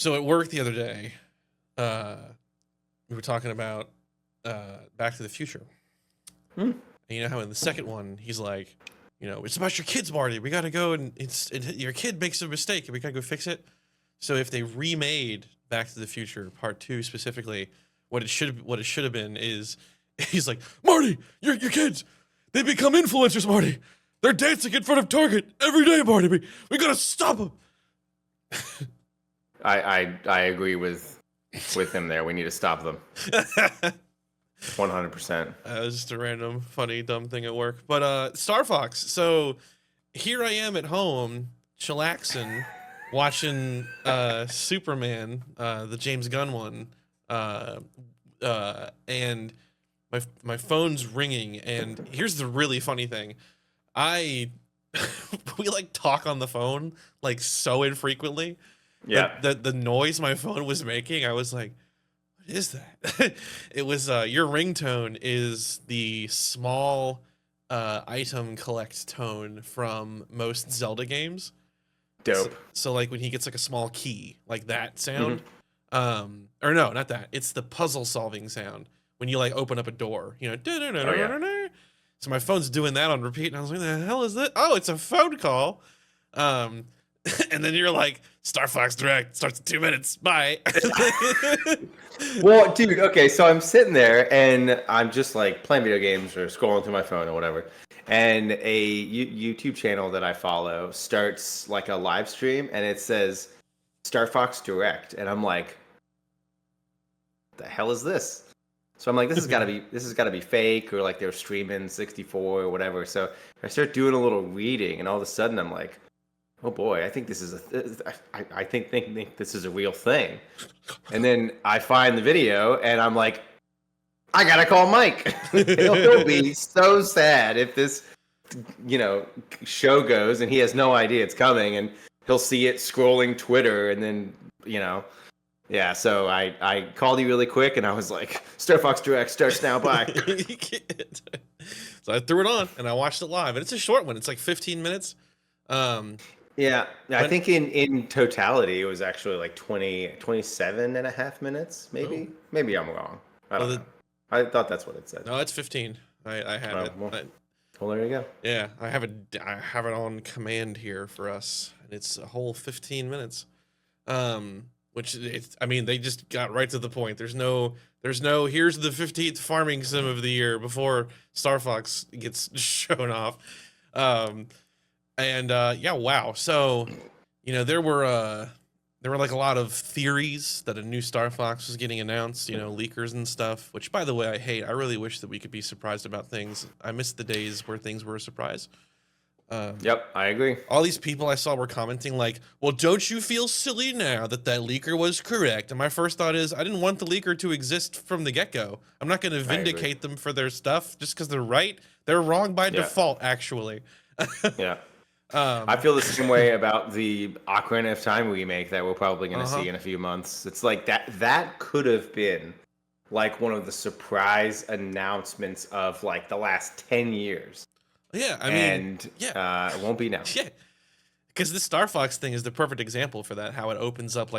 So at work the other day, uh, we were talking about Back to the Future. Hmm. And you know how in the second one, he's like, it's about your kids, Marty. We got to go and your kid makes a mistake and we got to go fix it. So if they remade Back to the Future Part 2 specifically, what it should have been is he's like, Marty, your kids, they become influencers, Marty. They're dancing in front of Target every day, Marty. We got to stop them. I agree with him there. We need to stop them. 100%. It was just a random, funny, dumb thing at work. But Star Fox. So here I am at home, chillaxing, watching Superman, the James Gunn one, and my phone's ringing. And here's the really funny thing: we like talk on the phone like so infrequently. Yeah. The noise my phone was making, I was like, what is that? It was your ringtone is the small item collect tone from most Zelda games. Dope. So like when he gets like a small key, like that sound. Or no, not that. It's the puzzle solving sound when you like open up a door, So my phone's doing that on repeat, and I was like, the hell is that? Oh, it's a phone call. And then you're like, Star Fox Direct starts in 2 minutes. Bye. Well, dude, okay, so I'm sitting there and I'm just like playing video games or scrolling through my phone or whatever. And a YouTube channel that I follow starts like a live stream and it says Star Fox Direct. And I'm like, the hell is this? So I'm like, this has gotta be fake, or like they're streaming 64 or whatever. So I start doing a little reading and all of a sudden I'm like, oh boy, I think this is I think this is a real thing. And then I find the video and I'm like, I gotta call Mike. He'll be so sad if this, show goes and he has no idea it's coming, and he'll see it scrolling Twitter, and then, yeah. So I called you really quick and I was like, Star Fox Direct starts now. Bye. So I threw it on and I watched it live, and it's a short one. It's like 15 minutes. Yeah, I think in totality it was actually like 27 and a half minutes, maybe. Oh. Maybe I'm wrong. I don't know. I thought that's what it said. No, it's 15. I have it. Well, there you go. Yeah, I have it on command here for us, and it's a whole 15 minutes. Which they just got right to the point. There's no here's the 15th farming sim of the year before Star Fox gets shown off. Wow. So, there were like a lot of theories that a new Star Fox was getting announced, leakers and stuff, which, by the way, I hate. I really wish that we could be surprised about things. I miss the days where things were a surprise. Yep, I agree. All these people I saw were commenting like, well, don't you feel silly now that leaker was correct? And my first thought is, I didn't want the leaker to exist from the get-go. I'm not going to vindicate them for their stuff just because they're right. They're wrong by default, actually. Yeah. I feel the same way about the Ocarina of Time remake that we're probably going to see in a few months. It's like that could have been like one of the surprise announcements of like the last 10 years. Yeah, it won't be now. Yeah, because the Star Fox thing is the perfect example for that. How it opens up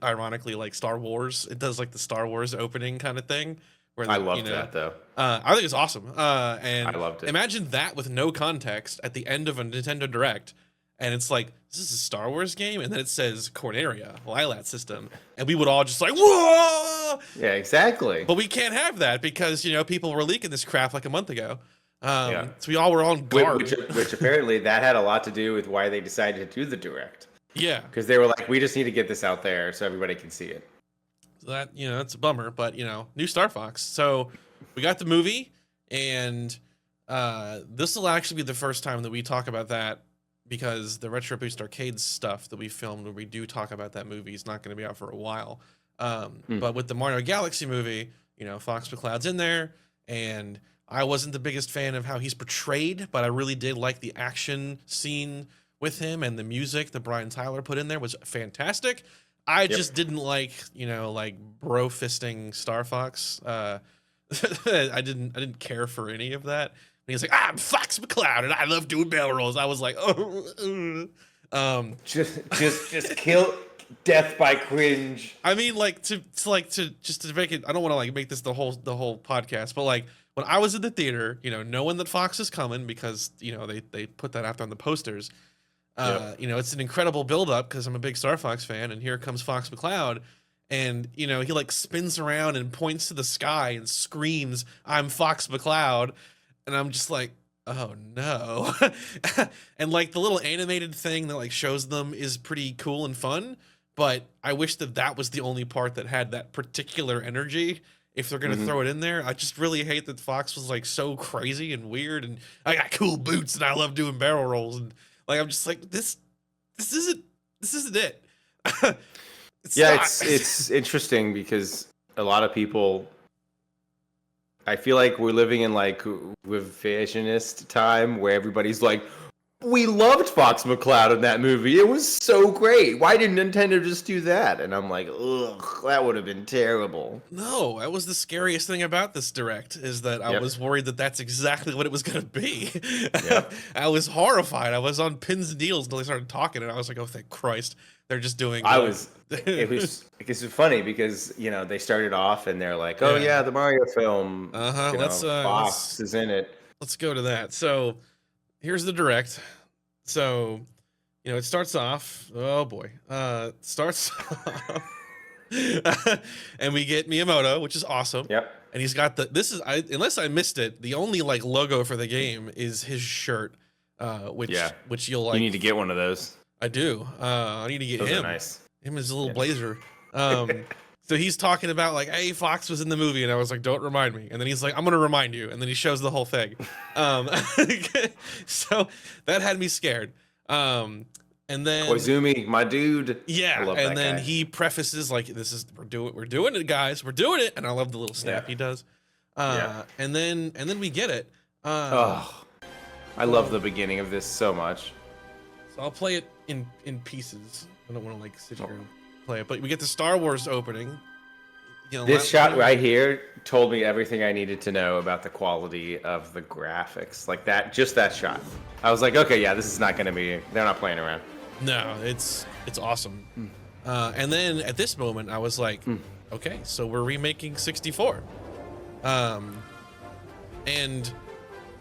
ironically, like Star Wars. It does like the Star Wars opening kind of thing. I loved that though. I think it's awesome. And I loved it. Imagine that with no context at the end of a Nintendo Direct, and it's like, this is a Star Wars game, and then it says Corneria, Lilat system, and we would all just like, whoa! Yeah, exactly. But we can't have that because people were leaking this crap like a month ago. So we all were on guard. Which apparently that had a lot to do with why they decided to do the Direct. Yeah. Because they were like, we just need to get this out there so everybody can see it. So that, it's a bummer, but, new Star Fox. So we got the movie, and this will actually be the first time that we talk about that, because the Retro Boost Arcades stuff that we filmed when we do talk about that movie is not going to be out for a while. But with the Mario Galaxy movie, Fox McCloud's in there, and I wasn't the biggest fan of how he's portrayed, but I really did like the action scene with him, and the music that Brian Tyler put in there was fantastic. I just didn't like, bro fisting Star Fox. I didn't care for any of that. And he's like, I'm Fox McCloud and I love doing barrel rolls. I was like, oh, just Death by cringe. I mean, like to just to make it. I don't want to like make this the whole podcast, but like when I was in the theater, you know, knowing that Fox is coming because you know they put that out there on the posters. You know, it's an incredible build up because I'm a big Star Fox fan, and here comes Fox McCloud, and you know he like spins around and points to the sky and screams, "I'm Fox McCloud," and I'm just like, oh no. And like the little animated thing that like shows them is pretty cool and fun, but I wish that that was the only part that had that particular energy. If they're gonna throw it in there, I just really hate that Fox was like so crazy and weird, and I got cool boots and I love doing barrel rolls, and like I'm just like this isn't it. It's interesting because a lot of people, I feel like we're living in like revisionist time where everybody's like, we loved Fox McCloud in that movie. It was so great. Why didn't Nintendo just do that? And I'm like, ugh, that would have been terrible. No, that was the scariest thing about this direct is that I was worried that that's exactly what it was going to be. I was horrified. I was on pins and needles until they started talking, and I was like, oh, thank Christ. They're just doing... It was funny because, you know, they started off and they're like, oh, yeah, the Mario film. Fox is in it. Let's go to that. So... here's the direct. So, you know, it starts off. Oh boy, starts off, and we get Miyamoto, which is awesome. Yep. And he's got the. This is unless I missed it. The only like logo for the game is his shirt, which you'll like. You need to get one of those. I do. I need to get those him. Are nice. Him his little blazer. So he's talking about like, hey, Fox was in the movie, and I was like, don't remind me. And then he's like, I'm gonna remind you, and then he shows the whole thing. So that had me scared. And then Koizumi, my dude. Yeah, and then he prefaces like, this is we're doing it, guys, we're doing it. And I love the little snap he does. And then we get it. I love the beginning of this so much. So I'll play it in pieces. I don't want to like sit here and play it, but we get the Star Wars opening. You know, this shot right here told me everything I needed to know about the quality of the graphics. Like that, just that shot. I was like, okay, yeah, this is not going to be. They're not playing around. No, it's awesome. And then at this moment, I was like, okay, so we're remaking 64. And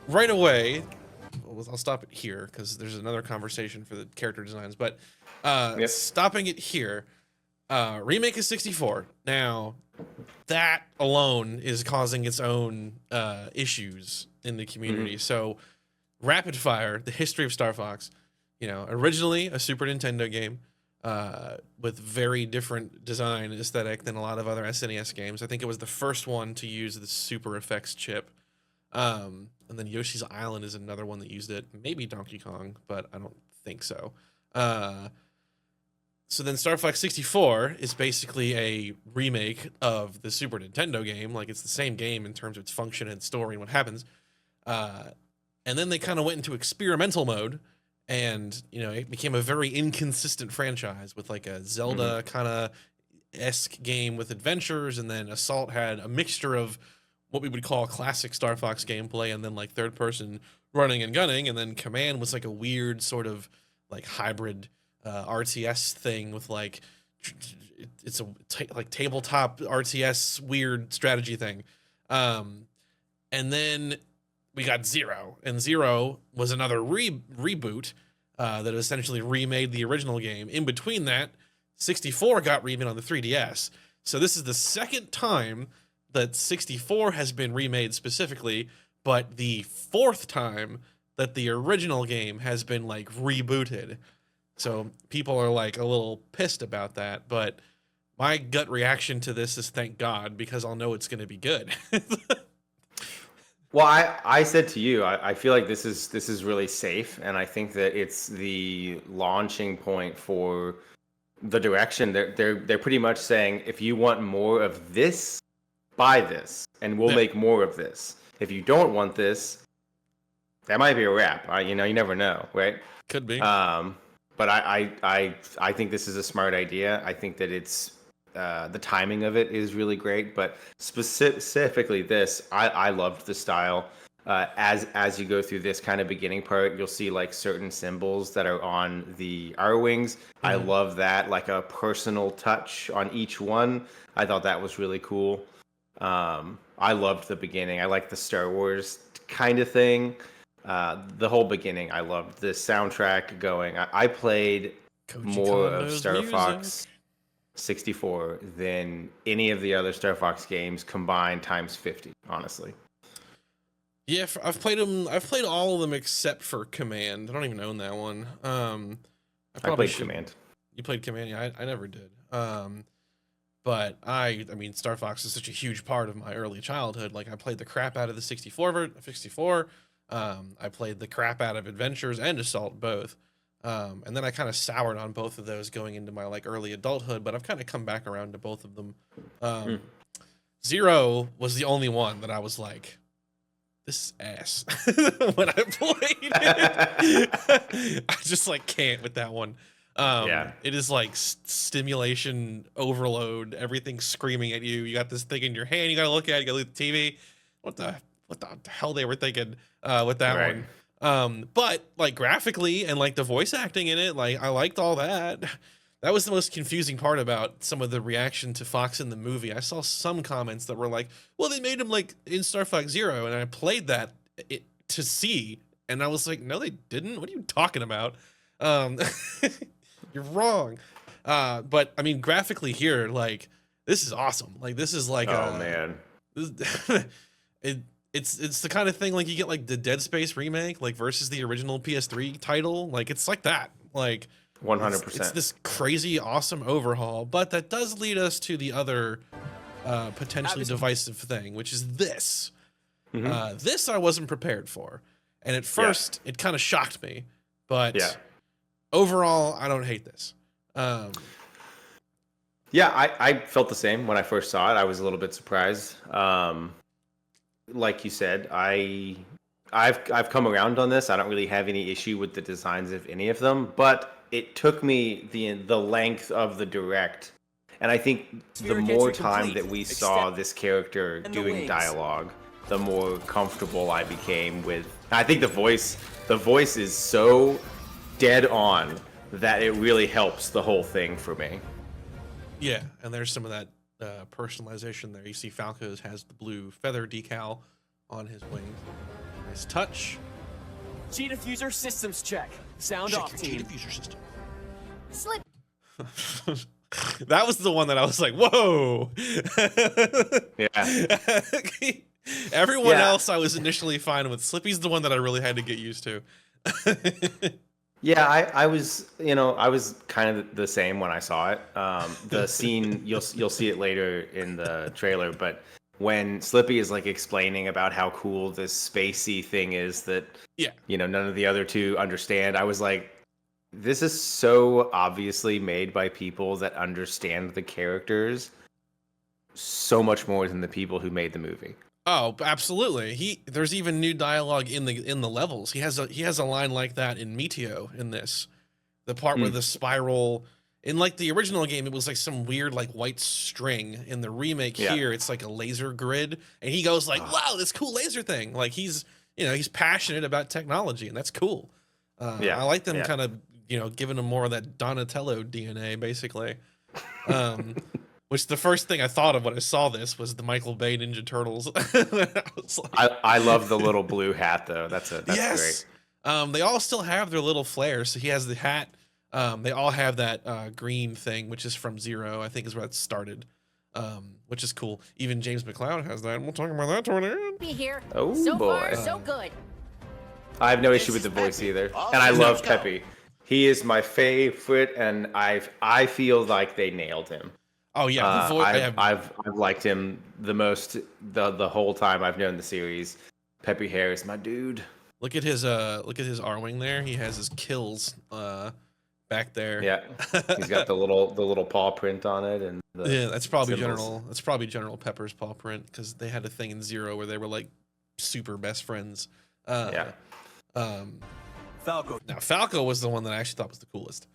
right away, I'll stop it here because there's another conversation for the character designs. But stopping it here. Remake is 64. Now, that alone is causing its own issues in the community. So, Rapid Fire, the history of Star Fox, you know, originally a Super Nintendo game with very different design aesthetic than a lot of other SNES games. I think it was the first one to use the Super Effects chip. And then Yoshi's Island is another one that used it. Maybe Donkey Kong, but I don't think so. So then Star Fox 64 is basically a remake of the Super Nintendo game. Like, it's the same game in terms of its function and story and what happens. And then they kind of went into experimental mode, and, you know, it became a very inconsistent franchise with like a Zelda kind of esque game with adventures, and then Assault had a mixture of what we would call classic Star Fox gameplay and then like third person running and gunning, and then Command was like a weird sort of like hybrid RTS thing with like it's a like tabletop RTS weird strategy thing. And then we got Zero, and Zero was another reboot that essentially remade the original game. In between that, 64 got remade on the 3DS. So this is the second time that 64 has been remade specifically, but the fourth time that the original game has been like rebooted. So people are like a little pissed about that, but my gut reaction to this is thank God, because I'll know it's going to be good. Well, I said to you, I feel like this is really safe, and I think that it's the launching point for the direction. They're pretty much saying, if you want more of this, buy this, and we'll make more of this. If you don't want this, that might be a wrap. You know, you never know, right? Could be. But I think this is a smart idea. I think that it's the timing of it is really great. But specifically this, I loved the style. as you go through this kind of beginning part, you'll see like certain symbols that are on the R wings. I love that, like a personal touch on each one. I thought that was really cool. I loved the beginning. I like the Star Wars kind of thing. The whole beginning, I loved the soundtrack going. I played more of Star Fox 64 than any of the other Star Fox games combined times 50, honestly. Yeah, I've played them. I've played all of them except for Command. I don't even own that one. I played Command. You played Command? Yeah, I never did. But I mean, Star Fox is such a huge part of my early childhood. Like, I played the crap out of the 64. I played the crap out of Adventures and Assault both. And then I kind of soured on both of those going into my like early adulthood, but I've kind of come back around to both of them. Zero was the only one that I was like, this is ass when I played it. I just like can't with that one. It is like stimulation overload, everything screaming at you. You got this thing in your hand, you gotta look at it, you gotta look at the TV. What the hell they were thinking with that one. But like graphically and like the voice acting in it, like I liked all that. That was the most confusing part about some of the reaction to Fox in the movie. I saw some comments that were like, well, they made him like in Star Fox Zero, and I played that to see, and I was like, no, they didn't. What are you talking about? You're wrong. But I mean, graphically here, like, this is awesome. Like, this is like, man, it's the kind of thing like you get like the Dead Space remake, like versus the original PS3 title. Like, it's like that. Like, 100%. It's this crazy, awesome overhaul, but that does lead us to the other potentially divisive thing, which is this. This I wasn't prepared for, and at first it kind of shocked me, but overall I don't hate this. I felt the same when I first saw it. I was a little bit surprised. Like you said, I've come around on this. I don't really have any issue with the designs of any of them, but it took me the length of the direct, and I think the more time that we saw this character doing dialogue, the more comfortable I became with. I think the voice is so dead on that it really helps the whole thing for me. Yeah, and there's some of that personalization there. You see Falco has the blue feather decal on his wings. Nice touch. G diffuser systems check. Sound off, team. G diffuser system. Slip. That was the one that I was like, whoa. Yeah. Everyone else I was initially fine with. Slippy's the one that I really had to get used to. Yeah, I was kind of the same when I saw it. The scene, you'll see it later in the trailer, but when Slippy is like explaining about how cool this spacey thing is that none of the other two understand, I was like, this is so obviously made by people that understand the characters so much more than the people who made the movie. Oh, absolutely. There's even new dialogue in the levels. He has a line like that in Meteo in this. The part where the spiral in like the original game, it was like some weird like white string. In the remake here, it's like a laser grid, and he goes like, "Wow, this cool laser thing!" Like he's passionate about technology, and that's cool. I like them kind of giving him more of that Donatello DNA, basically. Which the first thing I thought of when I saw this was the Michael Bay Ninja Turtles. I love the little blue hat though. That's great. They all still have their little flares. So he has the hat. They all have that green thing, which is from Zero, I think is where it started. Which is cool. Even James McCloud has that. And we'll talk about that toward the end. Be here. Oh so boy. far, so good. I have no issue with the voice either, and I love Peppy. He is my favorite, and I feel like they nailed him. Oh yeah, I've liked him the most the whole time I've known the series. Peppy Hare is my dude. Look at his R-wing there. He has his kills back there. Yeah, he's got the little paw print on it, and that's probably General Pepper's paw print, because they had a thing in Zero where they were like super best friends. Falco. Now Falco was the one that I actually thought was the coolest.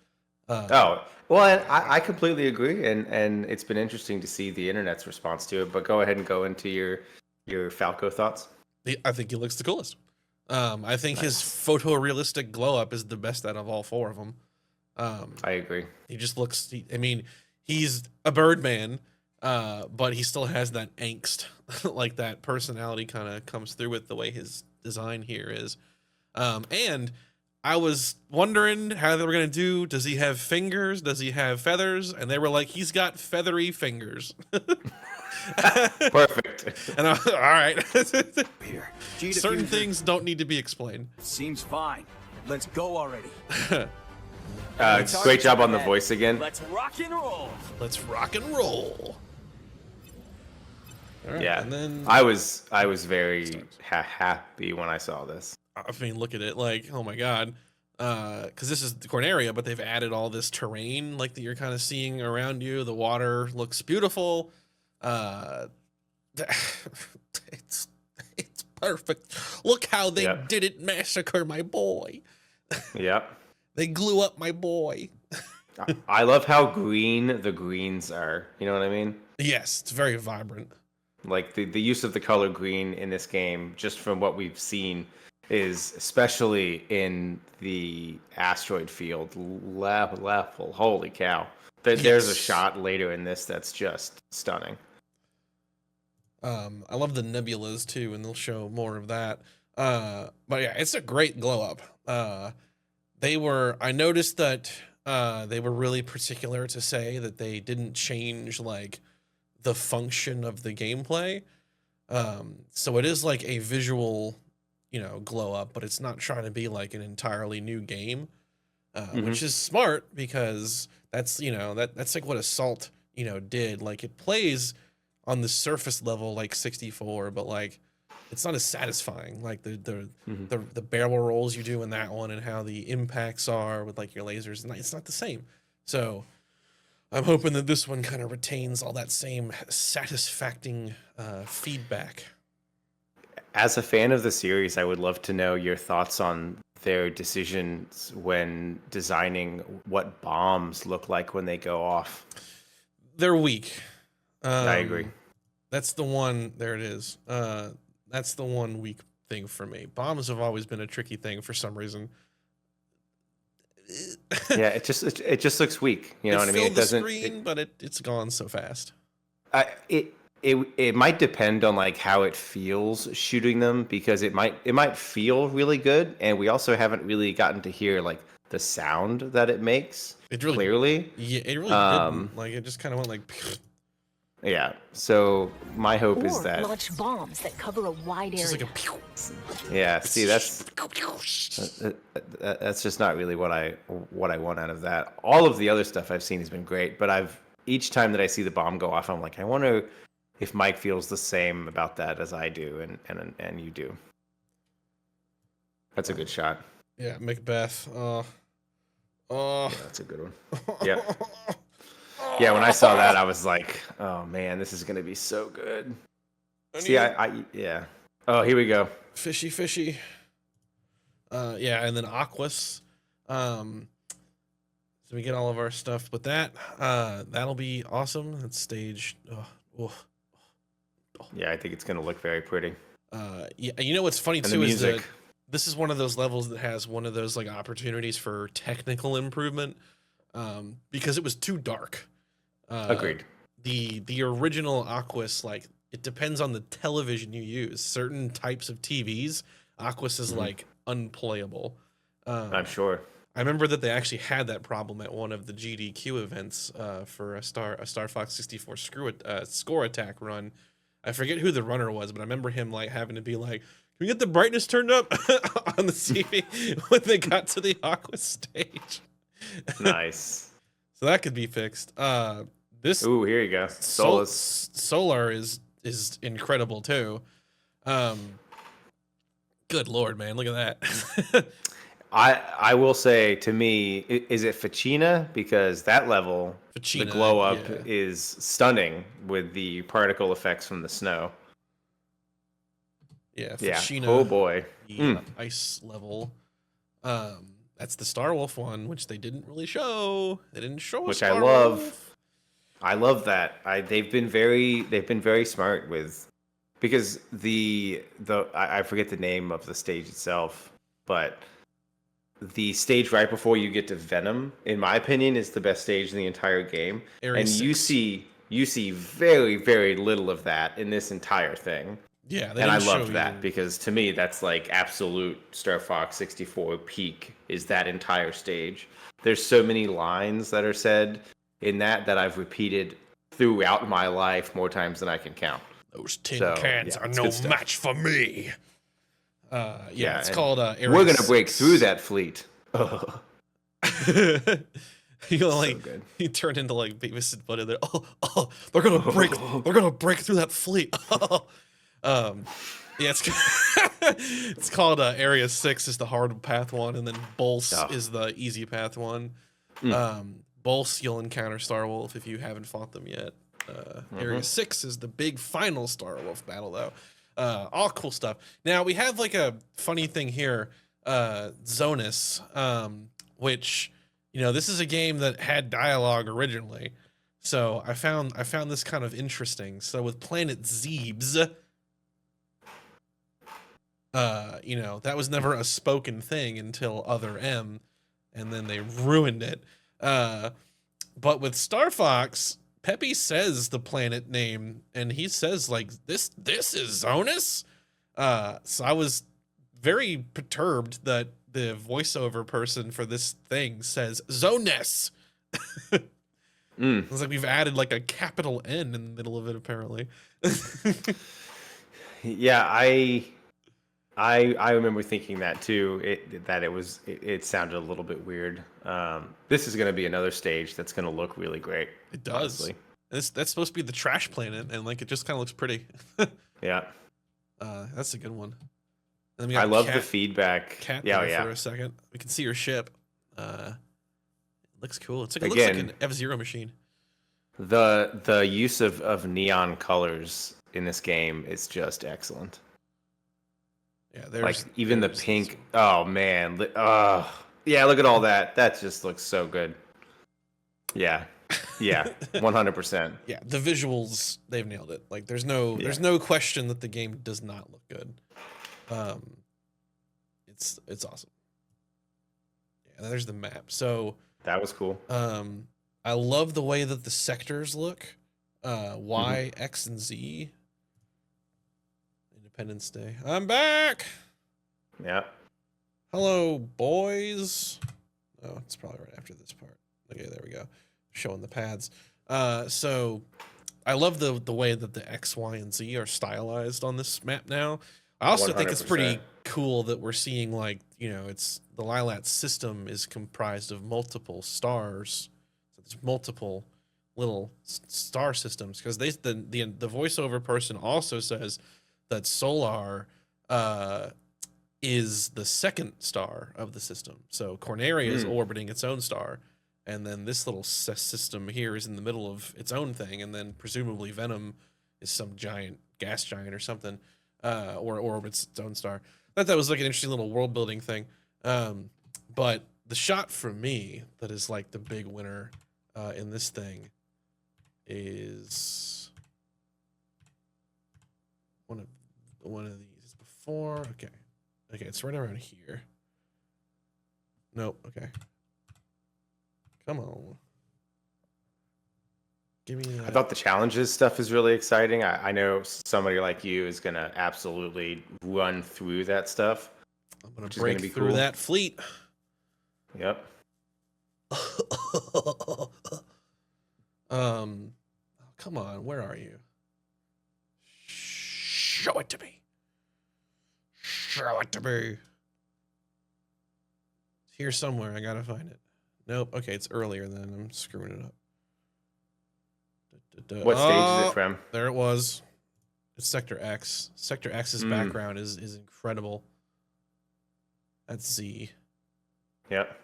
Well, and I completely agree, and it's been interesting to see the internet's response to it. But go ahead and go into your Falco thoughts. I think he looks the coolest. I think his Nice. photorealistic glow up is the best out of all four of them. I agree. He just looks. I mean, he's a Birdman, but he still has that angst, like that personality kind of comes through with the way his design here is. And I was wondering how they were gonna do. Does he have fingers? Does he have feathers? And they were like, he's got feathery fingers. Perfect. And all right. Here. Certain things don't need to be explained. Seems fine. Let's go already. Great job on the voice again. Let's rock and roll. Let's rock and roll. All right, Yeah, and then I was very happy when I saw this. I mean, look at it, like, oh my god, because this is the Corneria, but they've added all this terrain, like that you're kind of seeing around you. The water looks beautiful. It's perfect. Look how they Yep. didn't massacre my boy. Yep. They glue up my boy. I love how green the greens are. You know what I mean? Yes, it's very vibrant. Like the use of the color green in this game, just from what we've seen, is especially in the asteroid field level. Holy cow! There's a Yes. shot later in this that's just stunning. I love the nebulas too, and they'll show more of that. But yeah, it's a great glow up. I noticed that they were really particular to say that they didn't change like the function of the gameplay. So it is like a visual, glow up, but it's not trying to be like an entirely new game, which is smart because that's, that's like what Assault, did. Like it plays on the surface level like 64, but like it's not as satisfying. Like the barrel rolls you do in that one and how the impacts are with like your lasers, and it's not the same. So I'm hoping that this one kind of retains all that same satisfying feedback. As a fan of the series, I would love to know your thoughts on their decisions when designing what bombs look like when they go off. They're weak. I agree. That's the one. There it is. That's the one weak thing for me. Bombs have always been a tricky thing for some reason. Yeah, it just looks weak. You know what I mean? It filled the screen, but it's gone so fast. It might depend on like how it feels shooting them, because it might feel really good, and we also haven't really gotten to hear like the sound that it makes It really clearly. Yeah, it really didn't. Like it just kind of went like. Yeah. So my hope is Or that launch bombs that cover a wide Just area. like a pew. yeah. See, that's just not really what I want out of that. All of the other stuff I've seen has been great, but each time that I see the bomb go off, I'm like, I wonder if Mike feels the same about that as I do, and you do. That's a good shot. Yeah, Macbeth. Oh. Yeah, that's a good one. Yeah. Yeah, when I saw that, I was like, oh man, this is gonna be so good. See, yeah. Oh, here we go. Fishy. Yeah, and then Aquas. So we get all of our stuff with that. That'll be awesome. That's stage. Yeah, I think it's gonna look very pretty. Yeah, you know what's funny And the too is that music. this is one of those levels that has one of those like opportunities for technical improvement, because it was too dark. Agreed. The original Aquas, like it depends on the television you use. Certain types of TVs, Aquas is like unplayable. I'm sure. I remember that they actually had that problem at one of the GDQ events for a Star Fox 64 score attack run. I forget who the runner was, but I remember him like having to be like, "Can we get the brightness turned up on the TV when they got to the Aqua stage?" Nice. So that could be fixed. This Ooh, here you go. Solus. Solar is incredible too. Good lord, man, look at that. I will say, to me, is it Ficina? Because that level, the Ficina, glow up yeah. is stunning with the particle effects from the snow. Yeah, Yeah. Ficina, Oh boy. the ice level. That's the Star Wolf one, which they didn't really show. They didn't show Which Star I love. Wolf. I love that. They've been very smart with because I forget the name of the stage itself, but the stage right before you get to Venom, in my opinion, is the best stage in the entire game. Area And 6. you see very, very little of that in this entire thing. Yeah, they And I didn't show love that you. because to me that's like absolute Star Fox 64 peak is that entire stage. There's so many lines that are said in that I've repeated throughout my life more times than I can count. Those tin So, cans yeah, are it's no good stuff. match for me. Yeah, it's and called Area we're gonna break 6. through that fleet. You know, like So good. he turned into like Beavis and Butthead. They're gonna break through that fleet. Yeah, it's it's called Area 6 is the hard path one, and then Bolse Oh. is the easy path one. Mm. Bolse you'll encounter Starwolf if you haven't fought them yet. Area 6 is the big final Starwolf battle though. All cool stuff. Now we have like a funny thing here, Zonus, which, you know, this is a game that had dialogue originally. So I found this kind of interesting. So with Planet Zebes, you know, that was never a spoken thing until Other M, and then they ruined it. But with Star Fox, Peppy says the planet name, and he says like this is Zonus. So I was very perturbed that the voiceover person for this thing says Zonus. It's like we've added like a capital N in the middle of it apparently. Yeah, I remember thinking that too. It sounded a little bit weird. This is going to be another stage that's going to look really great. It does. Honestly. That's supposed to be the trash planet, and like it just kind of looks pretty. Yeah, That's a good one. And then we I got love the feedback. Cat Yeah, there yeah. for a second. We can see your ship. It looks cool. It looks Again, like an F-Zero machine. The use of neon colors in this game is just excellent. Yeah, Like even the there's- pink. Oh man. Yeah. Look at all that. That just looks so good. Yeah. Yeah. 100%. Yeah, the visuals, they've nailed it. Like there's no question that the game does not look good. It's awesome. Yeah, there's the map. So That was cool. I love the way that the sectors look. Y, X, and Z. Independence Day. I'm back. Yeah. Hello, boys. Oh, it's probably right after this part. Okay, there we go. Showing the pads. So I love the way that the X, Y, and Z are stylized on this map now. I also think it's pretty 100%. cool that we're seeing, like, you know, it's the Lilat system is comprised of multiple stars. So there's multiple little star systems, because the voiceover person also says that Solar is the second star of the system. So Corneria is orbiting its own star, and then this little system here is in the middle of its own thing, and then presumably Venom is some giant gas giant or something, or orbits its own star. I thought that was like an interesting little world building thing. But the shot for me that is like the big winner in this thing is one of these before. Okay, it's right around here. Nope. Okay, come on. Give me that. I thought the challenges stuff is really exciting. I know somebody like you is going to absolutely run through that stuff. I'm gonna which is gonna break be through cool. that fleet. Yep. Come on, where are you? Show it to me. Show it to me. It's here somewhere. I gotta find it. Nope. Okay, it's earlier then. I'm screwing it up. What stage is it from? There it was. It's Sector X. Sector X's background is incredible. That's Z. Yep.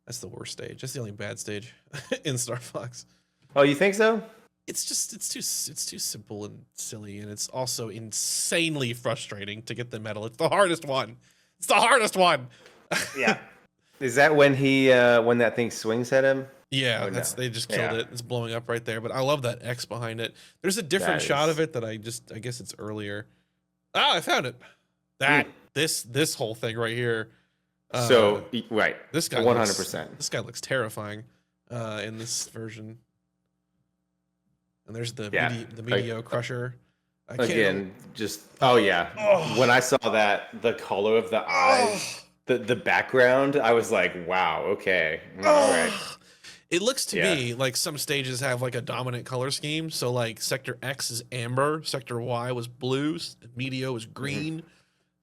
That's the worst stage. That's the only bad stage in Star Fox. Oh, you think so? It's too simple and silly, and it's also insanely frustrating to get the medal. It's the hardest one. It's the hardest one. Yeah. Is that when he when that thing swings at him? Yeah, Oh, no. they just killed Yeah. it. It's blowing up right there. But I love that X behind it. There's a different That shot is- of it that I guess it's earlier. Ah, I found it. That this whole thing right here. So right, This guy 100%. This guy looks terrifying in this version. And there's the Yeah. Medio Crusher. I can't Again, just oh yeah. Oh. When I saw that, the color of the eyes, the background, I was like, wow, okay, all right. It looks to Yeah. me like some stages have like a dominant color scheme. So like Sector X is amber, Sector Y was blue, Medio was green.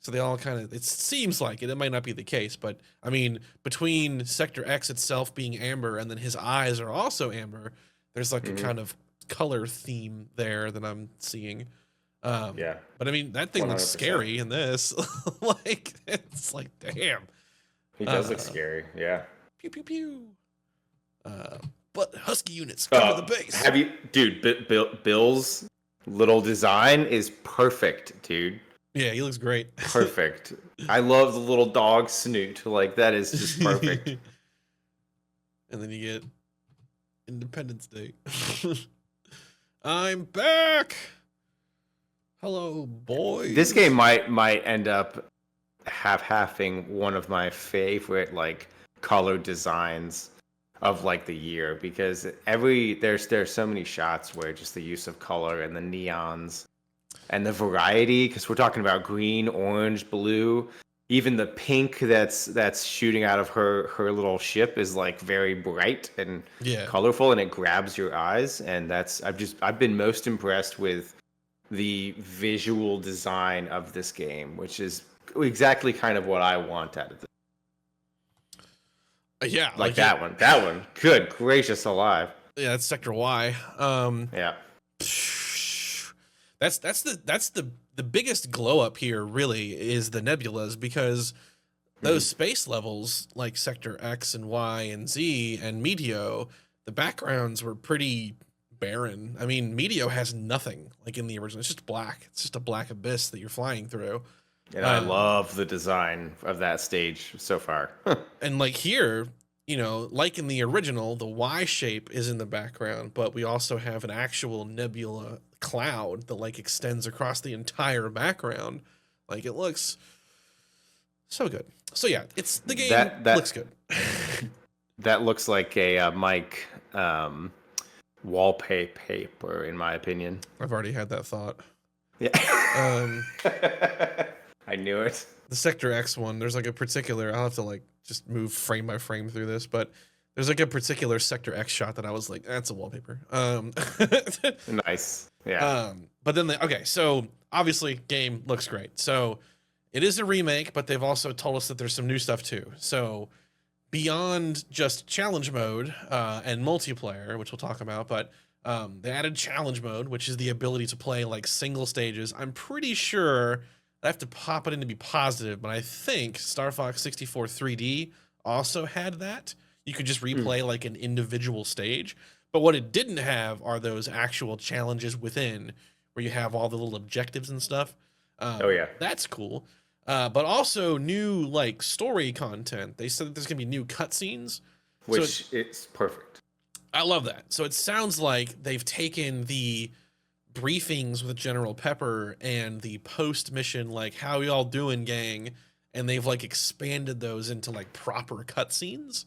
So they all kind of, it seems like it might not be the case, but I mean, between Sector X itself being amber and then his eyes are also amber, there's like a kind of color theme there that I'm seeing. Yeah. But I mean, that thing looks 100%. scary in this. Like, it's like, damn. He does look scary. Yeah. Pew, pew, pew. But Husky units cover the base. Have you, dude? Bill's little design is perfect, dude. Yeah, he looks great. Perfect. I love the little dog snoot. Like that is just perfect. And then you get Independence Day. I'm back. Hello, boys. This game might end up having one of my favorite like color designs of like the year, because there's so many shots where just the use of color and the neons and the variety, because we're talking about green, orange, blue, even the pink that's shooting out of her little ship is like very bright and colorful, and it grabs your eyes. And I've been most impressed with the visual design of this game, which is exactly kind of what I want out of it. Yeah, like that one. That one. Good gracious alive. Yeah, that's Sector Y. Yeah. That's the biggest glow up here really is the nebulas, because those space levels like Sector X and Y and Z and Medio, the backgrounds were pretty barren. I mean, Medio has nothing like in the original. It's just black. It's just a black abyss that you're flying through. And I love the design of that stage so far. And like here, you know, like in the original, the Y shape is in the background, but we also have an actual nebula cloud that like extends across the entire background. Like it looks so good. So yeah, it's the game that looks good. That looks like a Mike wallpaper, in my opinion. I've already had that thought. Yeah. I knew it. The Sector X one, there's like a particular, I'll have to like just move frame by frame through this, but there's like a particular Sector X shot that I was like, that's a wallpaper. Nice. Yeah. But then okay, so obviously game looks great. So it is a remake, but they've also told us that there's some new stuff too. So beyond just challenge mode and multiplayer, which we'll talk about, but they added challenge mode, which is the ability to play like single stages. I'm pretty sure I have to pop it in to be positive, but I think Star Fox 64 3D also had that. You could just replay like an individual stage. But what it didn't have are those actual challenges within where you have all the little objectives and stuff. Oh, yeah. That's cool. But also new like story content. They said that there's going to be new cutscenes. Which it's perfect. I love that. So it sounds like they've taken the briefings with General Pepper and the post mission, like how y'all doing, gang, and they've like expanded those into like proper cutscenes.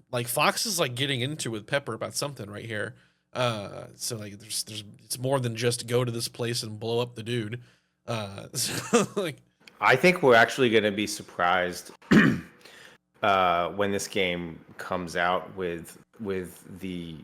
Like Fox is like getting into with Pepper about something right here. So like there's it's more than just go to this place and blow up the dude. So, like I think we're actually going to be surprised when this game comes out with the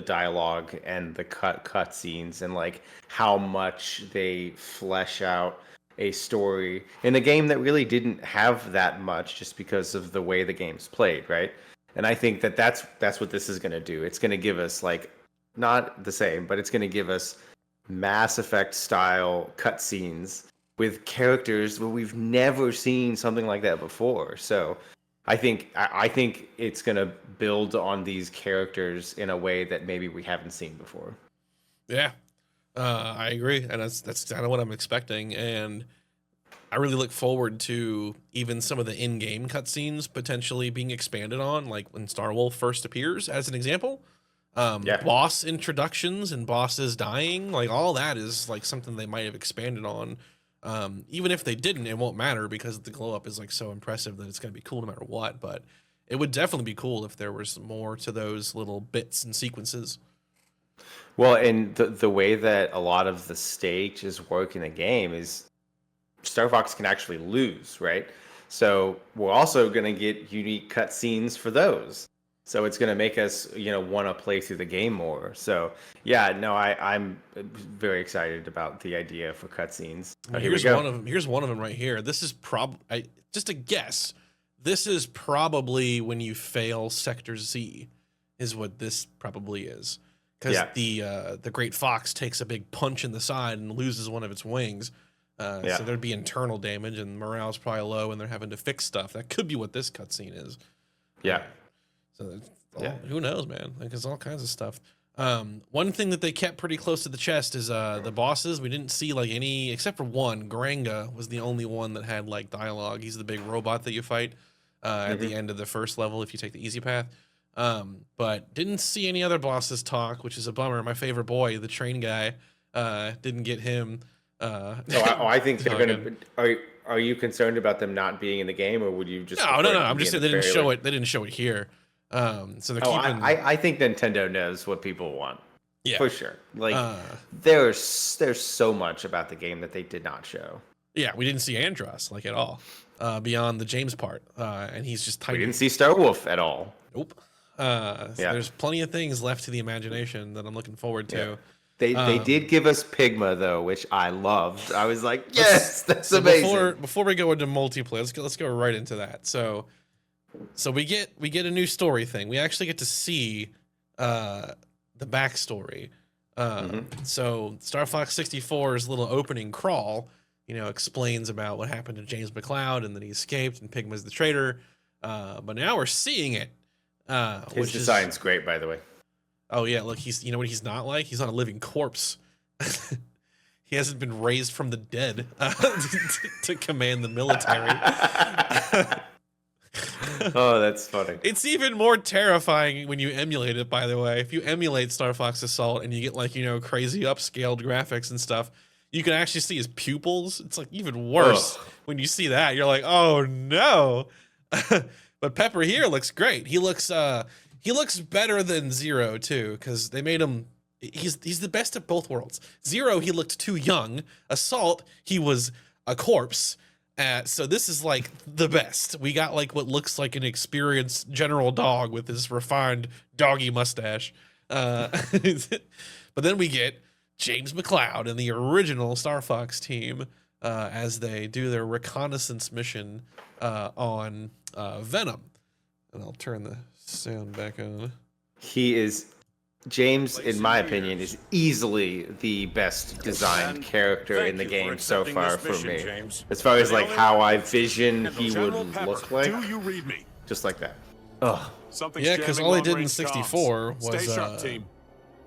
dialogue and the cut scenes, and like how much they flesh out a story in a game that really didn't have that much, just because of the way the game's played, right? And I think that's what this is going to do. It's going to give us like not the same, but it's going to give us Mass Effect style cutscenes with characters where we've never seen something like that before. So I think it's gonna build on these characters in a way that maybe we haven't seen before. Yeah, I agree, and that's kind of what I'm expecting. And I really look forward to even some of the in-game cutscenes potentially being expanded on, like when Starwolf first appears, as an example. Yeah. Boss introductions and bosses dying, like all that is like something they might have expanded on. Even if they didn't, it won't matter because the glow up is like so impressive that it's going to be cool no matter what. But it would definitely be cool if there was more to those little bits and sequences. Well, and the way that a lot of the stages work in the game is Star Fox can actually lose, right? So we're also going to get unique cutscenes for those. So it's going to make us, want to play through the game more. So yeah, no, I'm very excited about the idea for cutscenes. Oh, here we Here's go. one of them. Here's one of them right here. This is just a guess. This is probably when you fail Sector Z, is what this probably is. Because the Great Fox takes a big punch in the side and loses one of its wings. So there'd be internal damage and morale's probably low and they're having to fix stuff. That could be what this cutscene is. Yeah. So who knows, man? Like, there's all kinds of stuff. One thing that they kept pretty close to the chest is the bosses. We didn't see like any, except for one. Garanga was the only one that had like dialogue. He's the big robot that you fight at the end of the first level if you take the easy path. But didn't see any other bosses talk, which is a bummer. My favorite boy, the train guy, didn't get him. I think they're gonna. Are you concerned about them not being in the game, or would you just? No. I'm just saying they didn't show it. They didn't show it here. So they're keeping. I think Nintendo knows what people want. Yeah, for sure. Like there's so much about the game that they did not show. Yeah, we didn't see Andros like at all, beyond the James part, and he's just tiny. We didn't see Starwolf at all. Nope. So there's plenty of things left to the imagination that I'm looking forward to. Yeah. They did give us Pigma though, which I loved. I was like, yes, that's amazing. Before we go into multiplayer, let's go right into that. So we get a new story thing. We actually get to see the backstory. So Star Fox 64's little opening crawl, explains about what happened to James McCloud and that he escaped and Pigma's the traitor. But now we're seeing it. His design's great, by the way. Oh yeah, look, he's what he's not like? He's not a living corpse. He hasn't been raised from the dead to command the military. Oh, that's funny. It's even more terrifying when you emulate it, by the way. If you emulate Star Fox Assault and you get like, crazy upscaled graphics and stuff, you can actually see his pupils. It's like even worse when you see that. You're like, oh no. But Pepper here looks great. He looks better than Zero too, because they made him. He's the best of both worlds. Zero, he looked too young. Assault, he was a corpse. So this is like the best. We got like what looks like an experienced general dog with his refined doggy mustache. But then we get James McCloud and the original Star Fox team as they do their reconnaissance mission on Venom. And I'll turn the sound back on. James, in my opinion, is easily the best designed character in the game so far for me. As far as like how I vision he would look like. Do you read me? Just like that. Oh. Yeah, because all they did in 64 was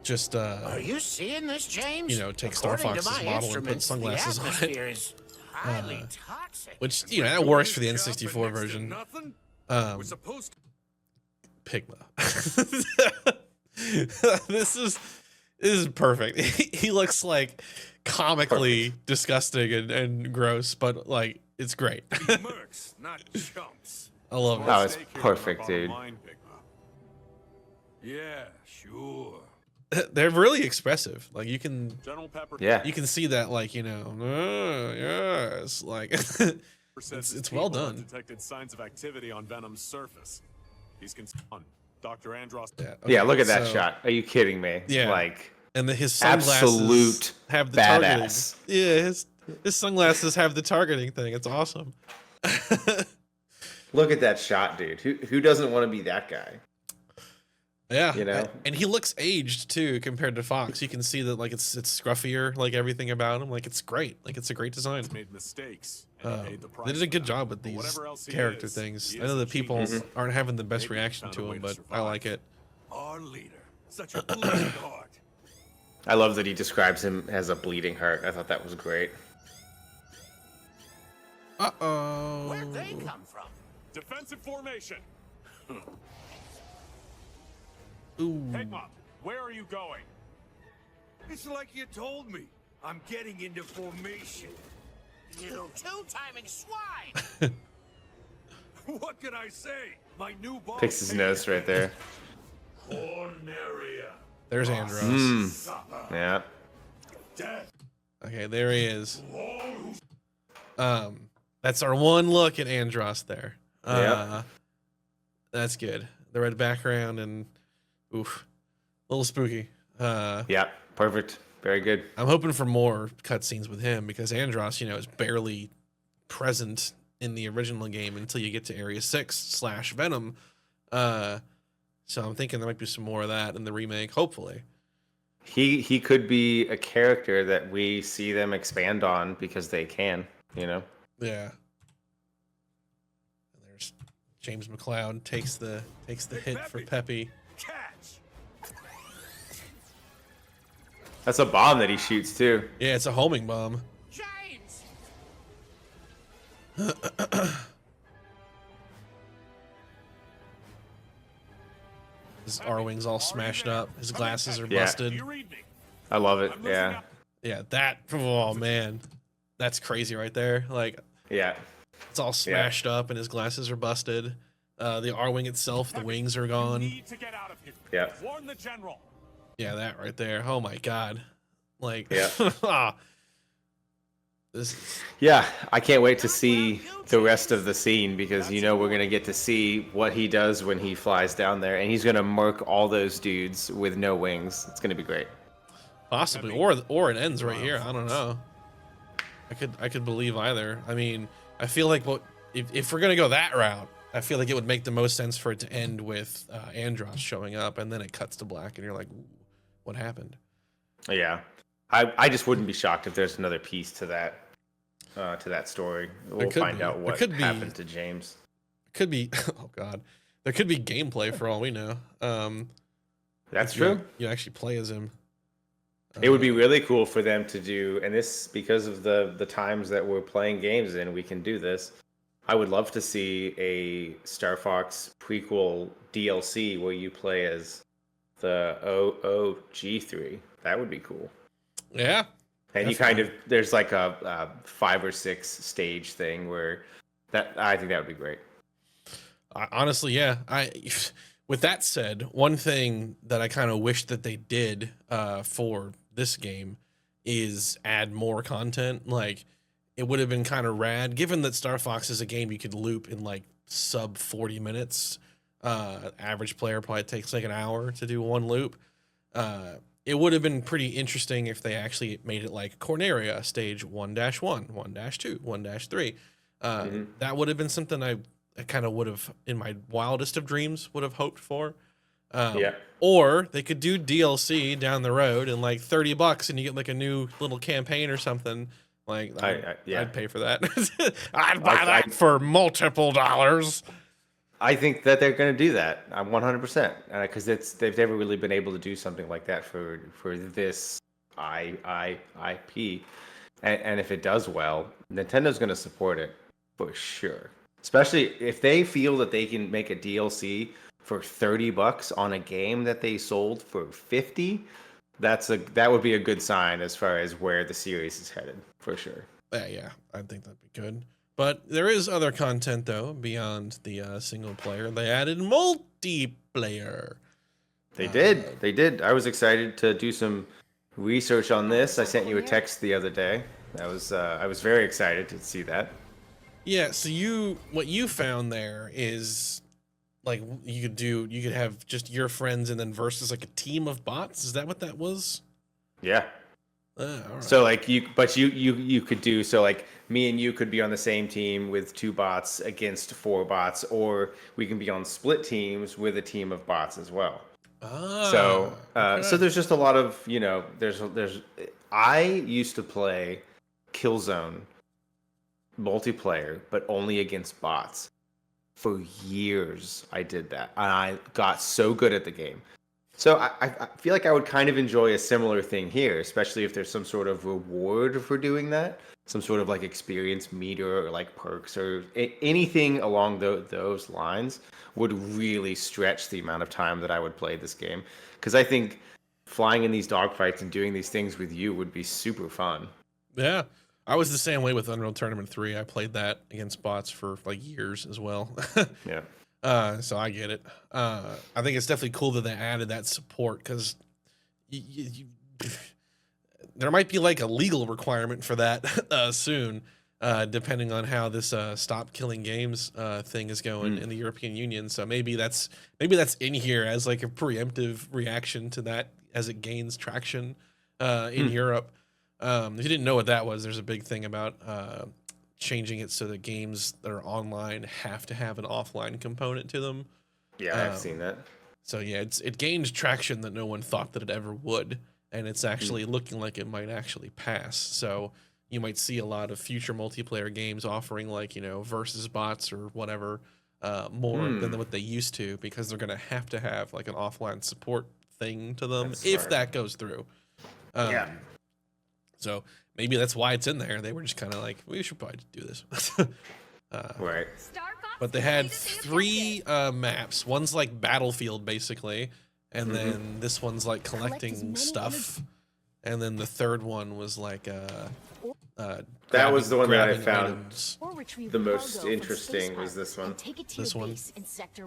just Are you seeing this, James? Take Star Fox's model and put sunglasses on it. Highly toxic. Which that works for the N64 version. Pigma. This is perfect. He looks like comically disgusting and gross, but like it's great. Mercs, not chumps. I love it. Oh, it's perfect, dude. Yeah, sure. They're really expressive. Like you can, yeah, you can see that. Like yes, like it's well done. Detected signs of activity on Venom's surface. He's concerned. Dr. Andros. Yeah, look at that shot. Are you kidding me? Yeah. Like, and his sunglasses have the badass. targeting. Yeah, his sunglasses have the targeting thing. It's awesome. Look at that shot, dude. Who doesn't want to be that guy? Yeah, and he looks aged too compared to Fox. You can see that like it's scruffier, like everything about him. Like it's great. Like it's a great design. Made mistakes. They did a good job with these character things. I know that people aren't having the best reaction to him, but I like it. Our leader, such a bleeding heart. I love that he describes him as a bleeding heart. I thought that was great. Uh-oh. Where'd they come from? Defensive formation. Ooh. Pigmop, where are you going? It's like you told me. I'm getting into formation. You two-timing swine! What can I say? My new boss. Picks his nose right there. Corneria. There's Andros. Yeah. Death. Okay, there he is. That's our one look at Andros there. Yep. That's good. The red background and oof, a little spooky. Yeah. Perfect. Very good. I'm hoping for more cutscenes with him because Andros, is barely present in the original game until you get to Area 6/Venom. So I'm thinking there might be some more of that in the remake, hopefully. He could be a character that we see them expand on because they can, Yeah. And there's James McCloud takes the hit for Peppy. Catch. That's a bomb that he shoots too. Yeah, it's a homing bomb. James! His R-wing's all smashed up. His glasses are Yeah. busted. You read me. I love it. I'm losing Yeah. out. Yeah, oh man, that's crazy right there. Like Yeah. it's all smashed up and his glasses are busted. The R-wing itself, the wings are You gone. need to get out of here. Yeah. Warn the general. Yeah, that right there. Oh my god. Like Yeah. this. Yeah, I can't wait to see the rest of the scene because we're gonna get to see what he does when he flies down there, and he's gonna murk all those dudes with no wings. It's gonna be great. Possibly, or it ends right here. I don't know. I could believe either. I mean, I feel like if we're gonna go that route, I feel like it would make the most sense for it to end with Andros showing up, and then it cuts to black, and you're like, "Ooh, what happened?" Yeah, I just wouldn't be shocked if there's another piece to that story. We'll could find be. out There what could be. happened to James. It could be. Oh god, there could be gameplay for all we know. That's if you- true. You actually play as him. It would be really cool for them to do, and this because of the times that we're playing games in, we can do this. I would love to see a Star Fox prequel DLC where you play as the OOG3. That would be cool. Yeah. And you kind of there's like a 5 or 6 stage thing where I think that would be great. Honestly, yeah. With that said, one thing that I kind of wish that they did for this game is add more content. Like, it would have been kind of rad, given that Star Fox is a game you could loop in like sub 40 minutes. Average player probably takes like an hour to do one loop. It would have been pretty interesting if they actually made it like Corneria stage 1-1, 1-2, 1-3. That would have been something I kind of would have, in my wildest of dreams, would have hoped for. Yeah. Or they could do DLC down the road and like $30 and you get like a new little campaign or something. Like, I'd pay for that. I'd buy that for multiple dollars. I think that they're going to do that. I'm 100% because they've never really been able to do something like that for this IP. And if it does well, Nintendo's going to support it for sure. Especially if they feel that they can make a DLC for $30 on a game that they sold for $50. That would be a good sign as far as where the series is headed for sure. Yeah, I think that'd be good. But there is other content though beyond the single player. They added multiplayer. They did. I was excited to do some research on this. I sent you a text the other day. I was very excited to see that. Yeah, so what you found there is like you could have just your friends and then versus like a team of bots. Is that what that was? Yeah. All right. So like you could do so like me and you could be on the same team with 2 bots against 4 bots, or we can be on split teams with a team of bots as well. So there's just a lot of there's I used to play Killzone multiplayer, but only against bots. For years, I did that, and I got so good at the game. So I feel like I would kind of enjoy a similar thing here, especially if there's some sort of reward for doing that, some sort of like experience meter or like perks or anything along those lines would really stretch the amount of time that I would play this game. Because I think flying in these dogfights and doing these things with you would be super fun. Yeah. I was the same way with Unreal Tournament 3. I played that against bots for like years as well. Yeah. So I get it. I think it's definitely cool that they added that support because there might be like a legal requirement for that soon, depending on how this stop killing games thing is going in the European Union. So maybe that's in here as like a preemptive reaction to that as it gains traction in Europe. If you didn't know what that was, there's a big thing about changing it so that games that are online have to have an offline component to them. Yeah, I've seen that. So yeah, it gained traction that no one thought that it ever would, and it's actually looking like it might actually pass. So you might see a lot of future multiplayer games offering like, you know, versus bots or whatever more than what they used to, because they're gonna have to have like an offline support thing to them if that goes through. Yeah. So maybe that's why it's in there. They were just kind of like, we should probably do this. Right. But they had 3 maps. One's like Battlefield, basically. And then this one's like collecting stuff. And then the third one was like That was the one that I grabbing found items. the most interesting was this one. This one.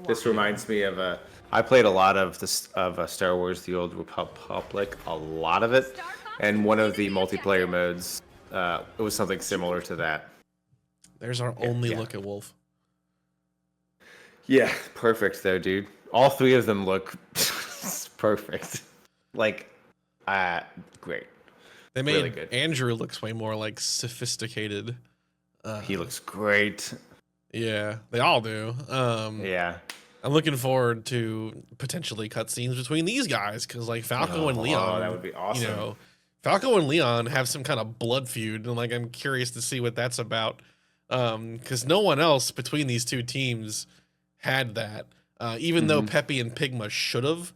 This reminds me of I played a lot of Star Wars: The Old Republic, a lot of it, and one of the multiplayer modes, it was something similar to that. There's our only look at Wolf. Yeah, perfect though, dude. All 3 of them look perfect. Like, great. They made really good. Andrew looks way more like sophisticated. He looks great. Yeah, they all do. Yeah. I'm looking forward to potentially cutscenes between these guys because, like, Falco and Leon. Oh, that would be awesome. You know, Falco and Leon have some kind of blood feud, and like, I'm curious to see what that's about. Because no one else between these 2 teams had that. Even though Peppy and Pigma should have.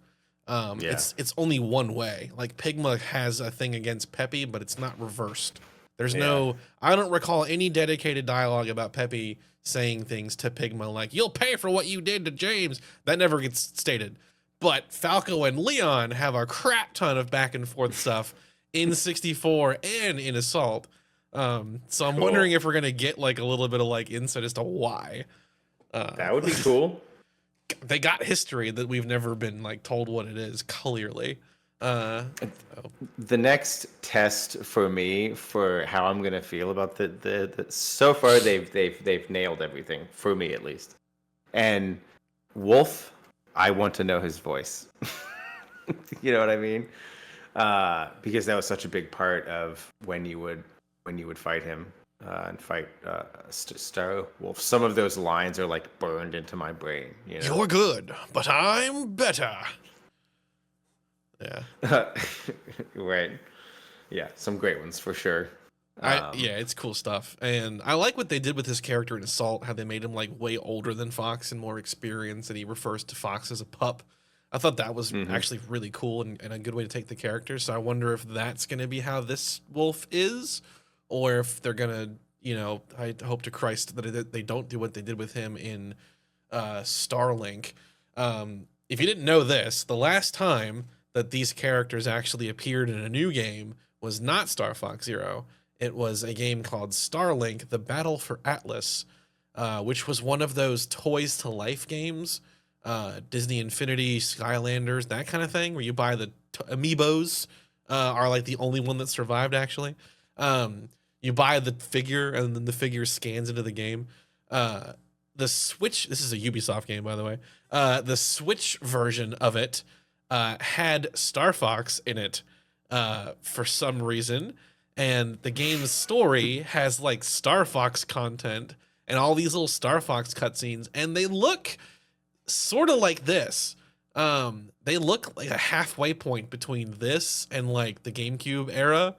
It's only one way. Like, Pigma has a thing against Peppy, but it's not reversed. There's I don't recall any dedicated dialogue about Peppy saying things to Pigma like, you'll pay for what you did to James. That never gets stated. But Falco and Leon have a crap ton of back and forth stuff in 64 and in Assault. So I'm wondering if we're going to get like a little bit of like insight as to why. That would be cool. They got history that we've never been like told what it is clearly. The next test for me for how I'm gonna feel about the so far they've nailed everything for me at least. And Wolf, I want to know his voice. You know what I mean? Because that was such a big part of when you would fight him and fight Star Wolf. Some of those lines are like burned into my brain. You know? You're good, but I'm better. Yeah. Right. Yeah, some great ones for sure. Yeah, it's cool stuff. And I like what they did with his character in Assault, how they made him like way older than Fox and more experienced, and he refers to Fox as a pup. I thought that was actually really cool and a good way to take the character. So I wonder if that's going to be how this Wolf is, or if they're going to, you know, I hope to Christ that they don't do what they did with him in Starlink. If you didn't know this, the last time that these characters actually appeared in a new game was not Star Fox Zero. It was a game called Starlink: The Battle for Atlas, which was one of those Toys to Life games, Disney Infinity, Skylanders, that kind of thing, where you buy the amiibos, are like the only one that survived actually. You buy the figure and then the figure scans into the game. The Switch, this is a Ubisoft game by the way, the Switch version of it had Star Fox in it for some reason, and the game's story has like Star Fox content and all these little Star Fox cutscenes, and they look sort of like this. They look like a halfway point between this and like the GameCube era.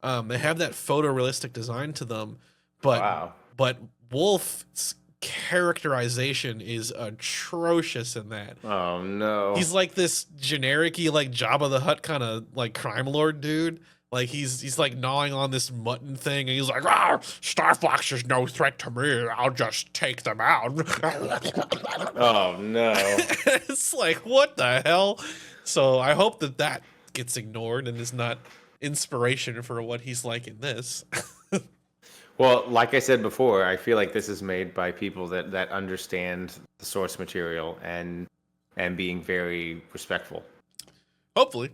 They have that photorealistic design to them, but Wolf's characterization is atrocious in that. Oh no. He's like this generic-y, like Jabba the Hutt kind of like crime lord dude. Like he's like gnawing on this mutton thing, and he's like, "Ah, Star Fox is no threat to me. I'll just take them out." Oh no. It's like, what the hell? So I hope that that gets ignored and is not inspiration for what he's like in this. Well, like I said before, I feel like this is made by people that understand the source material and being very respectful. Hopefully.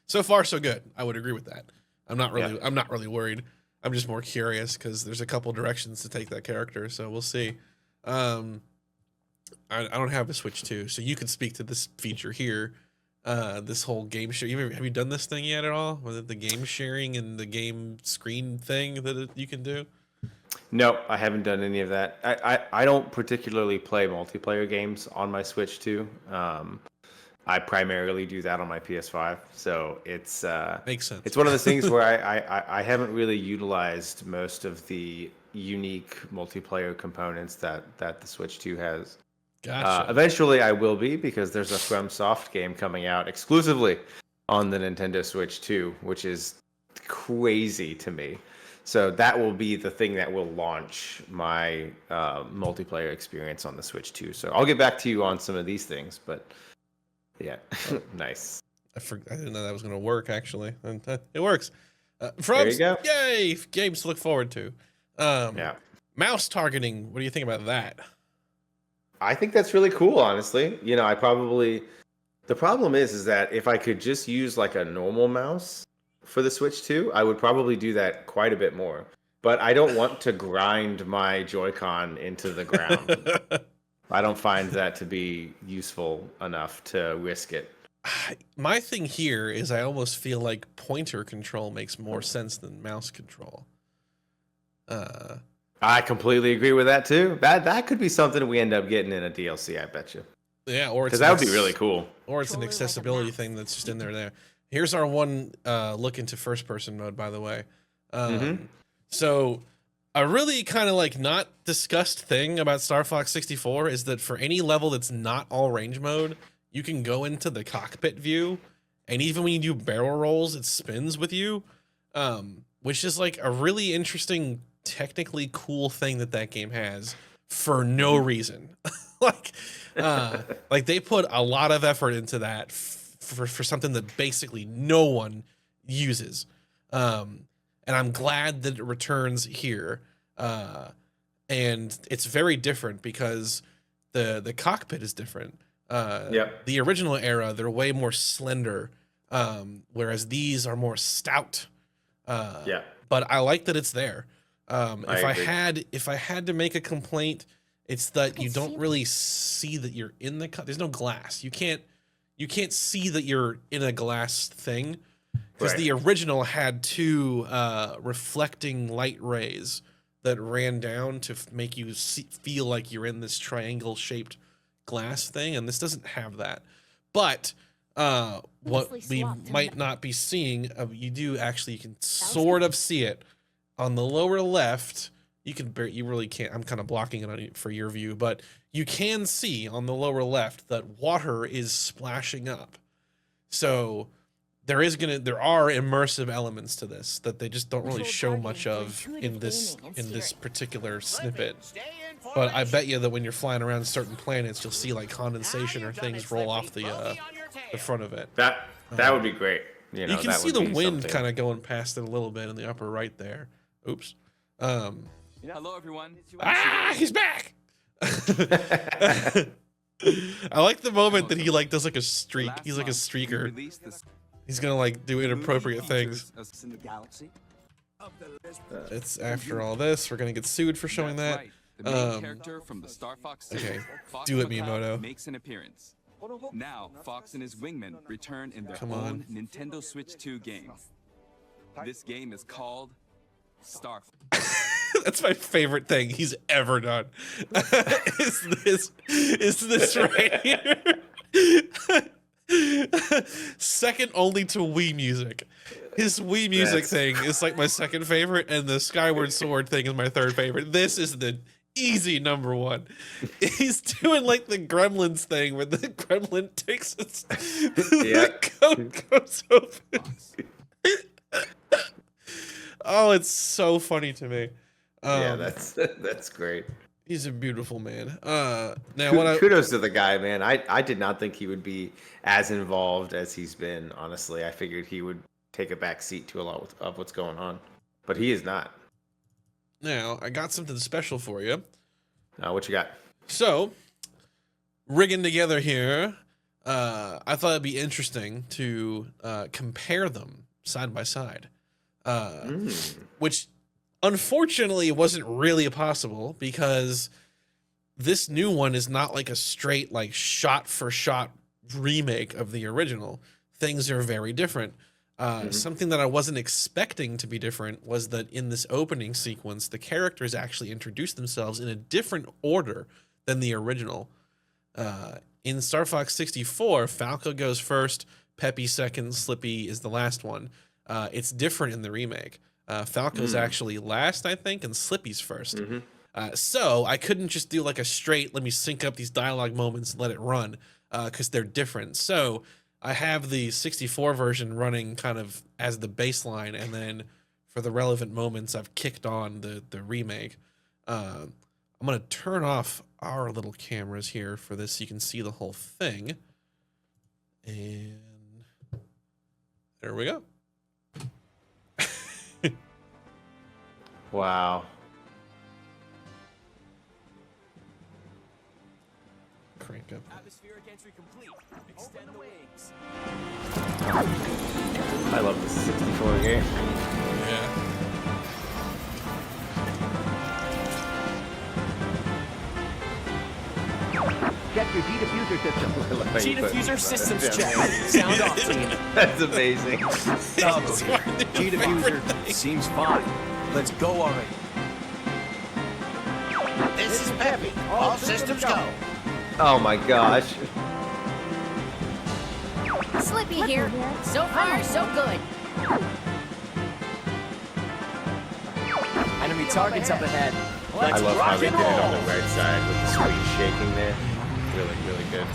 So far so good. I would agree with that. I'm not really worried. I'm just more curious because there's a couple directions to take that character, so we'll see. I don't have a Switch 2, so you can speak to this feature here. This whole game share. Have you done this thing yet at all? Was it the game sharing and the game screen thing that you can do? No, I haven't done any of that. I don't particularly play multiplayer games on my Switch 2. I primarily do that on my PS5, so it's Makes sense. It's one of those things where I haven't really utilized most of the unique multiplayer components that the Switch 2 has. Gotcha. Eventually, I will be, because there's a FromSoft game coming out exclusively on the Nintendo Switch 2, which is crazy to me. So that will be the thing that will launch my multiplayer experience on the Switch 2. So I'll get back to you on some of these things, but yeah, nice. I didn't know that was going to work, actually. And it works. There you go. Yay! Games to look forward to. Yeah. Mouse targeting. What do you think about that? I think that's really cool, honestly. You know, the problem is that if I could just use like a normal mouse for the Switch 2, I would probably do that quite a bit more. But I don't want to grind my Joy-Con into the ground. I don't find that to be useful enough to risk it. My thing here is I almost feel like pointer control makes more sense than mouse control. I completely agree with that too. That could be something we end up getting in a DLC, I bet you. Yeah, or because that would be really cool. Or it's an accessibility thing that's just in there. Here's our one look into first person mode, by the way. So a really kind of like not discussed thing about Star Fox 64 is that for any level that's not all range mode, you can go into the cockpit view, and even when you do barrel rolls, it spins with you, which is like a really interesting, technically cool thing that game has for no reason. like they put a lot of effort into that for something that basically no one uses. And I'm glad that it returns here. And it's very different because the cockpit is different. The original era, they're way more slender, whereas these are more stout. But I like that it's there. If I had to make a complaint, it's that you don't really see that you're in there's no glass. You can't see that you're in a glass thing. Because the original had two reflecting light rays that ran down to make you feel like you're in this triangle-shaped glass thing, and this doesn't have that. But what we might not be seeing, you can sort of see it on the lower left. You really can't. I'm kind of blocking it for your view, but you can see on the lower left that water is splashing up. So there are immersive elements to this that they just don't really show much of in this particular snippet. But I bet you that when you're flying around certain planets, you'll see like condensation or things roll off the front of it. That would be great. You can see the wind kind of going past it a little bit in the upper right there. Oops. Hello, everyone. He's back. I like the moment that he like does like a streak. He's like a streaker. He's gonna like do inappropriate things. It's after all this, we're gonna get sued for showing that. The main character from the Star Fox series, Okay, Fox do it, Macaw, Miyamoto. makes an appearance. Now, Fox and his wingmen return in their Come own on. Nintendo Switch 2 game. This game is called Star. That's my favorite thing he's ever done. is this right here? Second only to Wii Music. His Wii Music thing is like my second favorite, and the Skyward Sword thing is my third favorite. This is the Easy number one. He's doing like the Gremlins thing where the Gremlin takes its the coat goes open. Oh, it's so funny to me. Yeah, that's great. He's a beautiful man. Now Kudos to the guy, man. I did not think he would be as involved as he's been. Honestly, I figured he would take a back seat to a lot of what's going on, but he is not. Now I got something special for you. What you got? So, rigging together here, I thought it'd be interesting to compare them side by side, which unfortunately wasn't really possible because this new one is not like a straight like shot for shot remake of the original. Things are very different. Something that I wasn't expecting to be different was that in this opening sequence, the characters actually introduce themselves in a different order than the original. In Star Fox 64, Falco goes first, Peppy second, Slippy is the last one. It's different in the remake. Falco's actually last, I think, and Slippy's first. So I couldn't just do like a straight, let me sync up these dialogue moments and let it run, because they're different. So I have the 64 version running kind of as the baseline, and then for the relevant moments, I've kicked on the remake. I'm going to turn off our little cameras here for this so you can see the whole thing. And there we go. Wow. Crank up. Atmospheric entry complete. Extend the wings. I love this 64 game. Yeah. Check your G-diffuser system. G-diffuser systems check. Sound off, team. That's amazing. G-diffuser seems fine. Let's go already. This is Peppy. All systems go. Oh my gosh. Slippy here. So far, so good. Enemy targets up ahead. I love how they rock did it and on the roll. right side with the screen shaking there. Really, really good.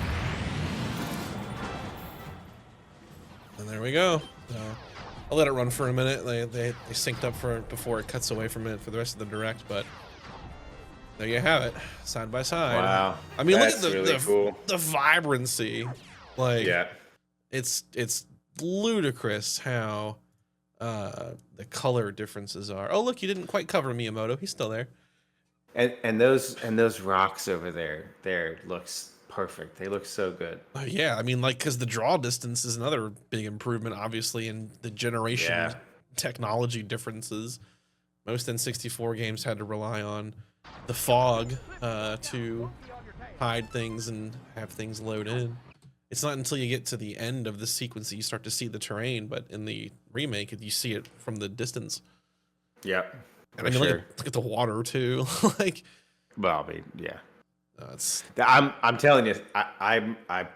And there we go. I'll let it run for a minute. They synced up for before it cuts away from it for the rest of the direct, but there you have it, side by side. Wow. I mean, That's look at really cool. the vibrancy. Like, Yeah. it's ludicrous how the color differences are. Oh, look, you didn't quite cover Miyamoto. He's still there. And those rocks over there looks perfect. They look so good. Yeah, I mean, like, because the draw distance is another big improvement, obviously, in the generation technology differences. Most N64 games had to rely on the fog to hide things and have things load in. It's not until you get to the end of the sequence that you start to see the terrain, but in the remake, you see it from the distance. Yep. And I mean, look at the water too. Like, well, I mean, yeah. It's I'm telling you, I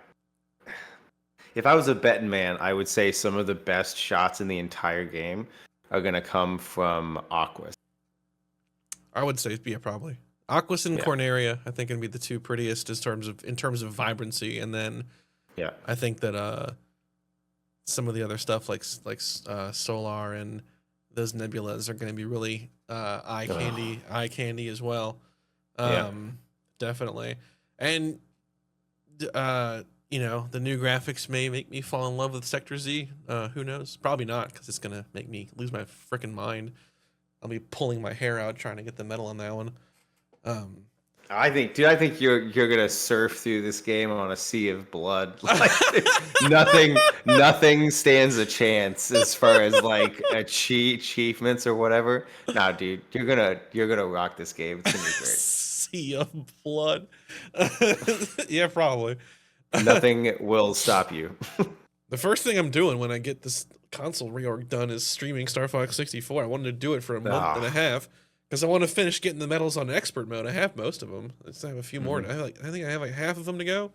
if I was a betting man, I would say some of the best shots in the entire game are gonna come from Aquas. I would say, yeah, probably Aquas and Corneria. I think gonna be the two prettiest in terms of vibrancy, and then I think that some of the other stuff like Solar and those nebulas are gonna be really eye candy as well. Definitely. And you know, the new graphics may make me fall in love with Sector Z. Who knows? Probably not, because it's gonna make me lose my freaking mind. I'll be pulling my hair out trying to get the metal on that one. I think you're gonna surf through this game on a sea of blood. Like nothing stands a chance as far as like achievements or whatever. Nah, dude, you're gonna rock this game. It's gonna be great. Sea of blood. Yeah, probably. Nothing will stop you. The first thing I'm doing when I get this console reorg done is streaming Star Fox 64. I wanted to do it for a month and a half because I want to finish getting the medals on expert mode. I have most of them. I have a few more. I think I have like half of them to go.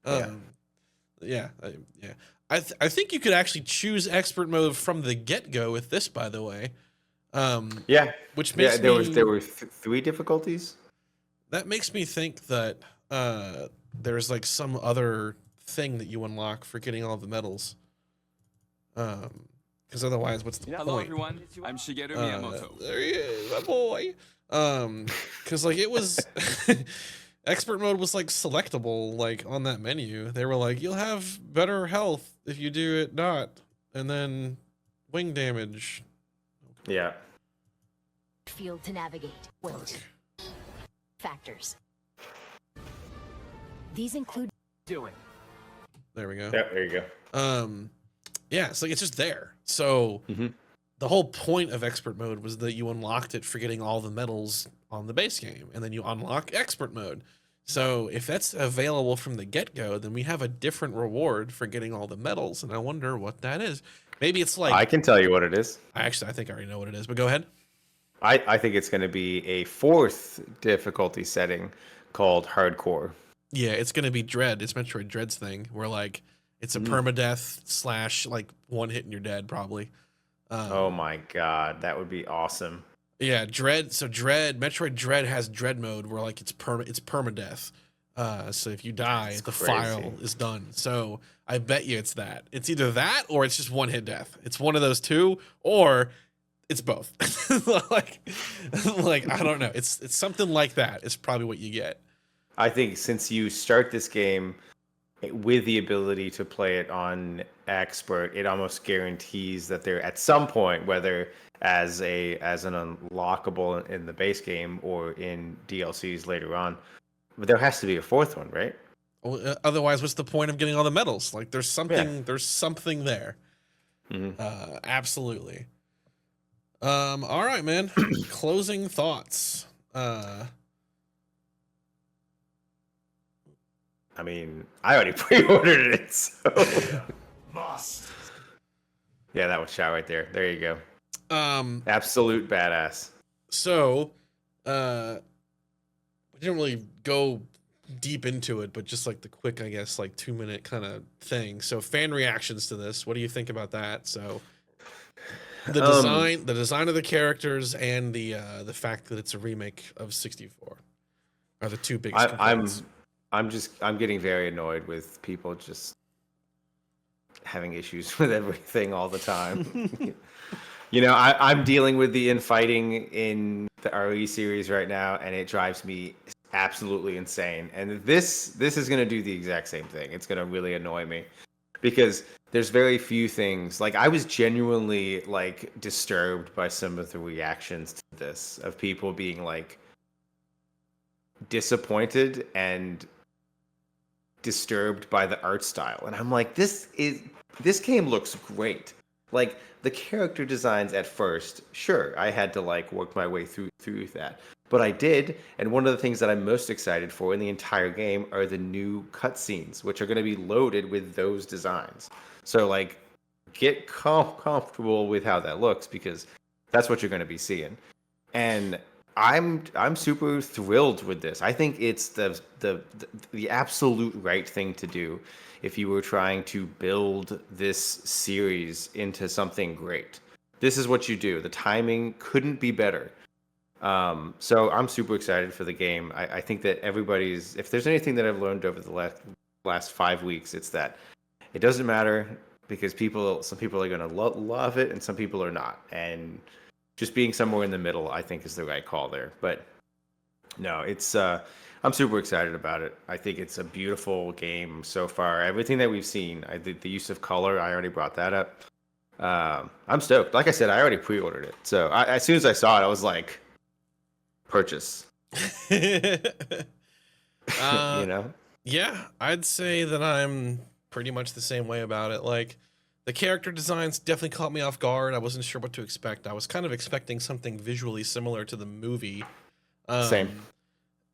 I think you could actually choose expert mode from the get-go with this, by the way. Which makes there were 3 difficulties. That makes me think that there's like some other thing that you unlock for getting all the medals. Because otherwise, what's the Hello, point? everyone. I'm Shigeru Miyamoto. There he is, my boy. Because like it was expert mode was like selectable, like on that menu. They were like, you'll have better health if you do it not, and then wing damage. Yeah. Field to navigate. Wait. Factors. These include Doing. There we go. Yeah, there you go. Yeah, it's like it's just there. So the whole point of expert mode was that you unlocked it for getting all the medals on the base game, and then you unlock expert mode. So if that's available from the get-go, then we have a different reward for getting all the medals, and I wonder what that is. Maybe it's like I can tell you what it is. Actually, I think I already know what it is, but go ahead. I think it's going to be a 4th difficulty setting called hardcore. Yeah, it's gonna be Dread. It's Metroid Dread's thing, where like it's a permadeath / like one hit and you're dead probably. Oh my god, that would be awesome. Yeah, Dread. So Metroid Dread has Dread mode where like it's permadeath. So if you die, the crazy. file is done. So I bet you it's that. It's either that or it's just one hit death. It's one of those two, or it's both. like I don't know. It's something like that. It's probably what you get. I think since you start this game with the ability to play it on expert, it almost guarantees that there at some point, whether as an unlockable in the base game or in DLCs later on, but there has to be a 4th one, right? Well, otherwise, what's the point of getting all the medals? Like there's something there. Absolutely. All right, man. Closing thoughts. I mean, I already pre-ordered it, so yeah, that was shot right there. There you go. Absolute badass. So, we didn't really go deep into it, but just like the quick, I guess, like 2-minute kind of thing. So, fan reactions to this. What do you think about that? So, the design of the characters, and the fact that it's a remake of 64 are the two biggest components. I'm getting very annoyed with people just having issues with everything all the time. You know, I'm dealing with the infighting in the RE series right now, and it drives me absolutely insane. And this is going to do the exact same thing. It's going to really annoy me because there's very few things. Like, I was genuinely like disturbed by some of the reactions to this, of people being like disappointed and disturbed by the art style. And I'm like, this game looks great. Like, the character designs at first, sure, I had to like work my way through that, but I did. And one of the things that I'm most excited for in the entire game are the new cutscenes, which are going to be loaded with those designs. So like, get comfortable with how that looks, because that's what you're going to be seeing. And I'm super thrilled with this. I think it's the absolute right thing to do if you were trying to build this series into something great. This is what you do. The timing couldn't be better. So I'm super excited for the game. I think that if there's anything that I've learned over the last 5 weeks, it's that it doesn't matter, because some people are going to love it and some people are not. And just being somewhere in the middle, I think, is the right call there. But no, I'm super excited about it. I think it's a beautiful game so far. Everything that we've seen, the use of color, I already brought that up. I'm stoked. Like I said, I already pre-ordered it. So as soon as I saw it, I was like, purchase. You know? Yeah, I'd say that I'm pretty much the same way about it. Like, the character designs definitely caught me off guard. I wasn't sure what to expect. I was kind of expecting something visually similar to the movie. Same.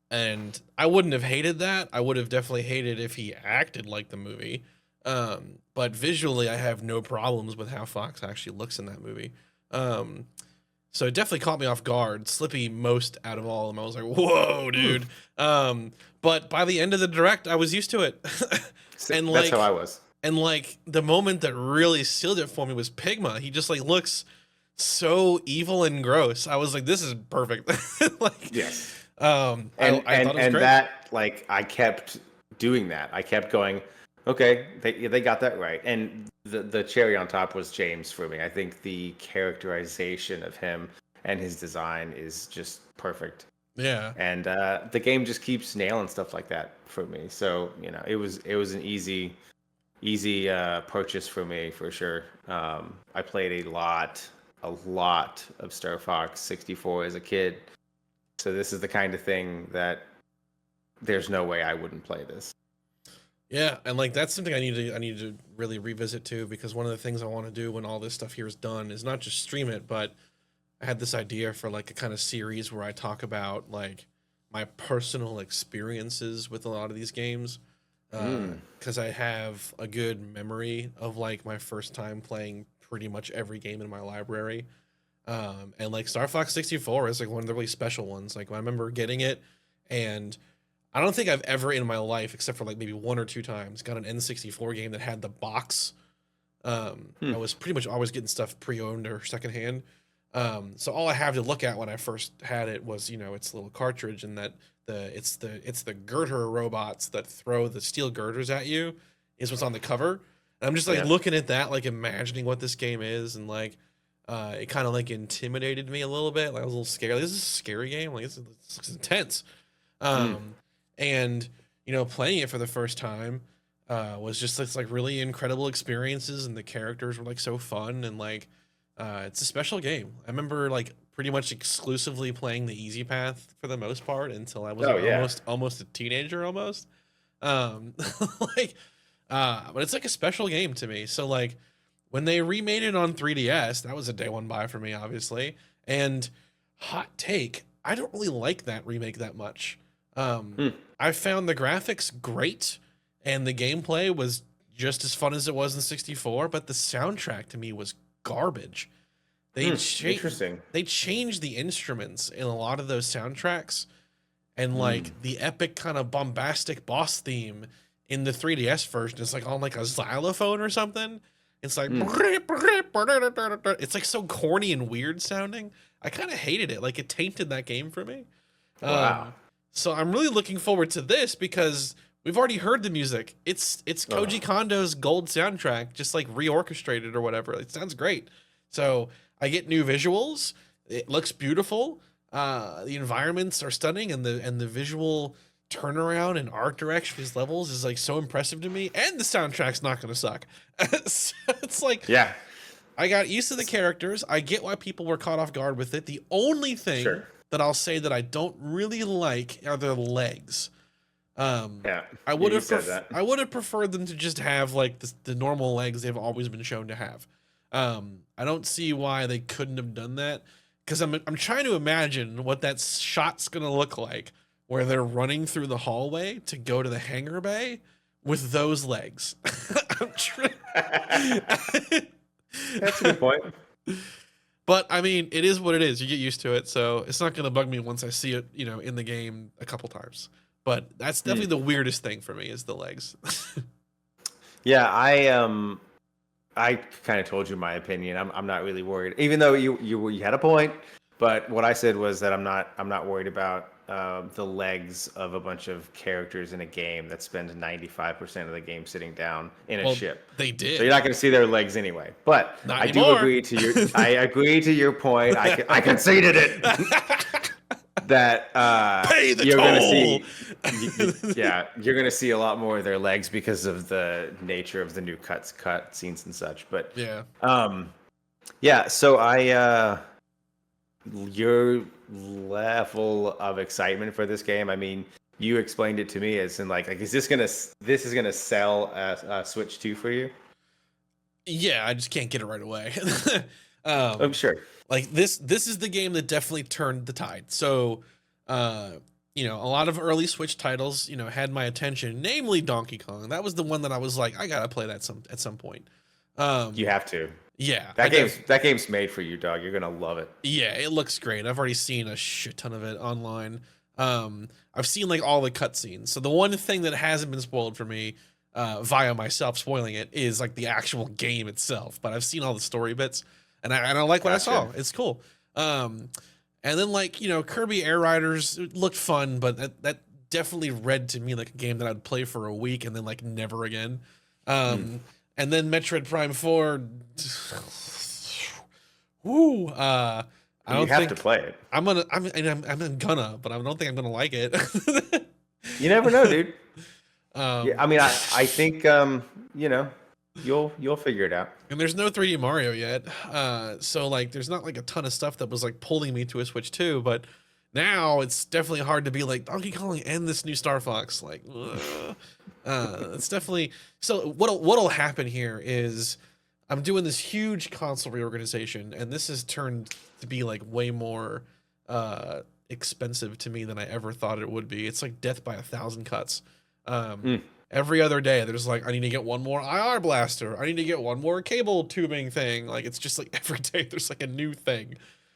And I wouldn't have hated that. I would have definitely hated if he acted like the movie. But visually, I have no problems with how Fox actually looks in that movie. So it definitely caught me off guard. Slippy most out of all of them. I was like, whoa, dude. But by the end of the direct, I was used to it. And that's how I was. And like, the moment that really sealed it for me was Pigma. He just like looks so evil and gross. I was like, this is perfect. Like, yes. I thought it was and great. that, like, I kept doing that. I kept going, okay, they got that right. And the cherry on top was James for me. I think the characterization of him and his design is just perfect. Yeah. And the game just keeps nailing stuff like that for me. So, it was an easy purchase for me for sure. I played a lot of Star Fox 64 as a kid. So this is the kind of thing that there's no way I wouldn't play this. Yeah, and like that's something I need to really revisit too, because one of the things I want to do when all this stuff here is done is not just stream it, but I had this idea for like a kind of series where I talk about like my personal experiences with a lot of these games, because I have a good memory of like my first time playing pretty much every game in my library, and like Star Fox 64 is like one of the really special ones. Like I remember getting it, and I don't think I've ever in my life, except for like maybe 1 or 2 times, got an N64 game that had the box. I was pretty much always getting stuff pre-owned or secondhand. So all I have to look at when I first had it was, its little cartridge, and that it's the girder robots that throw the steel girders at you is what's on the cover. And I'm just like looking at that, like imagining what this game is, and like it kind of like intimidated me a little bit. Like I was a little scared. Like, this is a scary game. Like it's intense. And playing it for the first time was just this like really incredible experiences, and the characters were like so fun, and like it's a special game. I remember like pretty much exclusively playing the easy path for the most part until I was almost a teenager almost. Like but it's like a special game to me. So like when they remade it on 3DS, that was a day one buy for me, obviously. And hot take, I don't really like that remake that much. I found the graphics great, and the gameplay was just as fun as it was in 64, but the soundtrack to me was garbage. Interesting. They changed the instruments in a lot of those soundtracks, and like the epic kind of bombastic boss theme in the 3DS version is like on like a xylophone or something. It's like it's like so corny and weird sounding. I kind of hated it. Like it tainted that game for me. Wow. So I'm really looking forward to this because we've already heard the music. It's Koji Kondo's gold soundtrack, just like reorchestrated or whatever. It sounds great. So I get new visuals. It looks beautiful. The environments are stunning, and the visual turnaround and art direction of these levels is like so impressive to me. And the soundtrack's not going to suck. So it's like, I got used to the characters. I get why people were caught off guard with it. The only thing that I'll say that I don't really like are their legs. I would have preferred them to just have like the normal legs they've always been shown to have. I don't see why they couldn't have done that, because I'm trying to imagine what that shot's gonna look like, where they're running through the hallway to go to the hangar bay with those legs. That's a good point. But I mean, it is what it is. You get used to it, so it's not gonna bug me once I see it, in the game a couple times. But that's definitely the weirdest thing for me is the legs. Yeah, I kind of told you my opinion. I'm not really worried, even though you had a point. But what I said was that I'm not worried about the legs of a bunch of characters in a game that spends 95% of the game sitting down in a ship. They did. So you're not going to see their legs anyway. But Not I anymore. do agree to your. I agree to your point. I conceded it. That Pay the you're toll. Gonna see, you're gonna see a lot more of their legs because of the nature of the new cut scenes and such. But so your level of excitement for this game. I mean, you explained it to me as in like is this is gonna sell a Switch 2 for you? Yeah, I just can't get it right away. I'm sure. Like this is the game that definitely turned the tide. So, a lot of early Switch titles, had my attention, namely Donkey Kong. That was the one that I was like, I gotta play that at some point. You have to. Yeah. That game's made for you, dog. You're gonna love it. Yeah, it looks great. I've already seen a shit ton of it online. I've seen like all the cutscenes. So the one thing that hasn't been spoiled for me, via myself spoiling it, is like the actual game itself. But I've seen all the story bits. And I like what I saw. It's cool. And then like, you know, Kirby Air Riders looked fun, but that definitely read to me like a game that I'd play for a week and then like never again. And then Metroid Prime 4. Woo. I don't have think to play it. I'm gonna, but I don't think I'm gonna like it. You never know, dude. Yeah, I mean, I think you know, you'll figure it out. And there's no 3D Mario yet, so like there's not like a ton of stuff that was like pulling me to a Switch 2. But now it's definitely hard to be like Donkey Kong and this new Star Fox. Like, it's definitely so. What'll happen here is I'm doing this huge console reorganization, and this has turned to be like way more expensive to me than I ever thought it would be. It's like death by 1,000 cuts. Every other day there's like, I need to get one more IR blaster, I need to get one more cable tubing thing. Like it's just like every day there's like a new thing.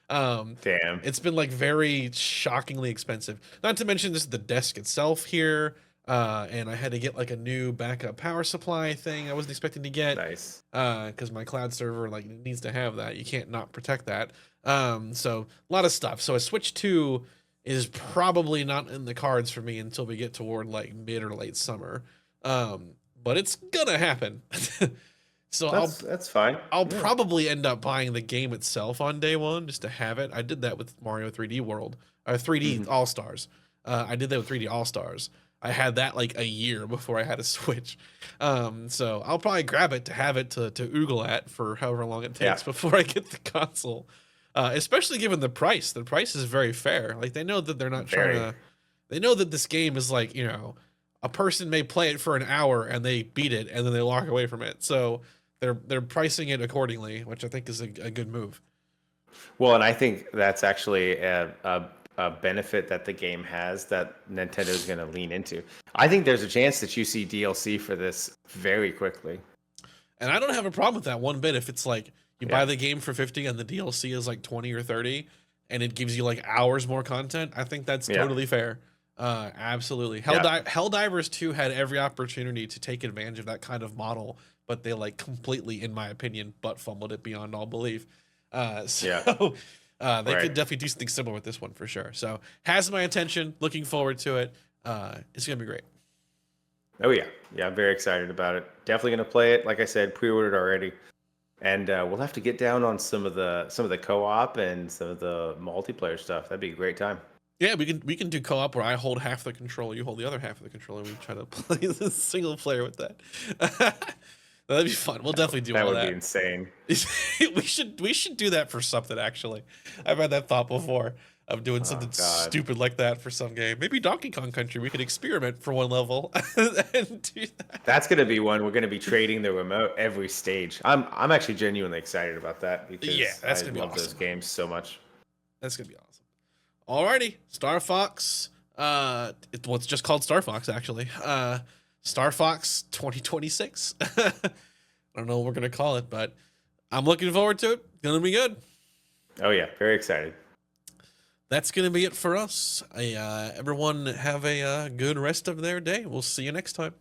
Damn. It's been like very shockingly expensive. Not to mention this is the desk itself here. And I had to get like a new backup power supply thing I wasn't expecting to get. Nice. Because my cloud server like needs to have that. You can't not protect that. So a lot of stuff. So a Switch 2 is probably not in the cards for me until we get toward like mid or late summer. But it's gonna happen. So that's fine. I'll probably end up buying the game itself on day one just to have it. I did that with Mario 3D World, or 3D All Stars. I did that with 3D All Stars. I had that like a year before I had a Switch. So I'll probably grab it to have it to oogle at for however long it takes before I get the console. Especially given the price. The price is very fair. Like they know that they're not trying to. They know that this game is like, you know, a person may play it for an hour and they beat it and then they walk away from it. So they're pricing it accordingly, which I think is a good move. Well, and I think that's actually a benefit that the game has that Nintendo is going to lean into. I think there's a chance that you see DLC for this very quickly. And I don't have a problem with that one bit. If it's like you buy the game for 50 and the DLC is like 20 or 30 and it gives you like hours more content, I think that's totally fair. Absolutely. Helldivers 2 had every opportunity to take advantage of that kind of model, but they like completely, in my opinion, butt fumbled it beyond all belief. They could definitely do something similar with this one for sure. So has my attention, looking forward to it. It's gonna be great. Oh yeah. I'm very excited about it. Definitely gonna play it. Like I said, pre-ordered already. And we'll have to get down on some of the co-op and some of the multiplayer stuff. That'd be a great time. Yeah, we can do co-op where I hold half the controller, you hold the other half of the controller, and we try to play the single player with that. That'd be fun. We'll definitely do all that. That would be insane. we should do that for something, actually. I've had that thought before of doing something stupid like that for some game. Maybe Donkey Kong Country, we could experiment for one level and do that. That's gonna be one we're gonna be trading the remote every stage. I'm actually genuinely excited about that because that's gonna be love awesome. those games so much. That's gonna be awesome. Alrighty, Star Fox. It's just called Star Fox, actually. Star Fox 2026. I don't know what we're gonna call it, but I'm looking forward to it. It's gonna be good. Oh yeah, very excited. That's gonna be it for us. Everyone have a good rest of their day. We'll see you next time.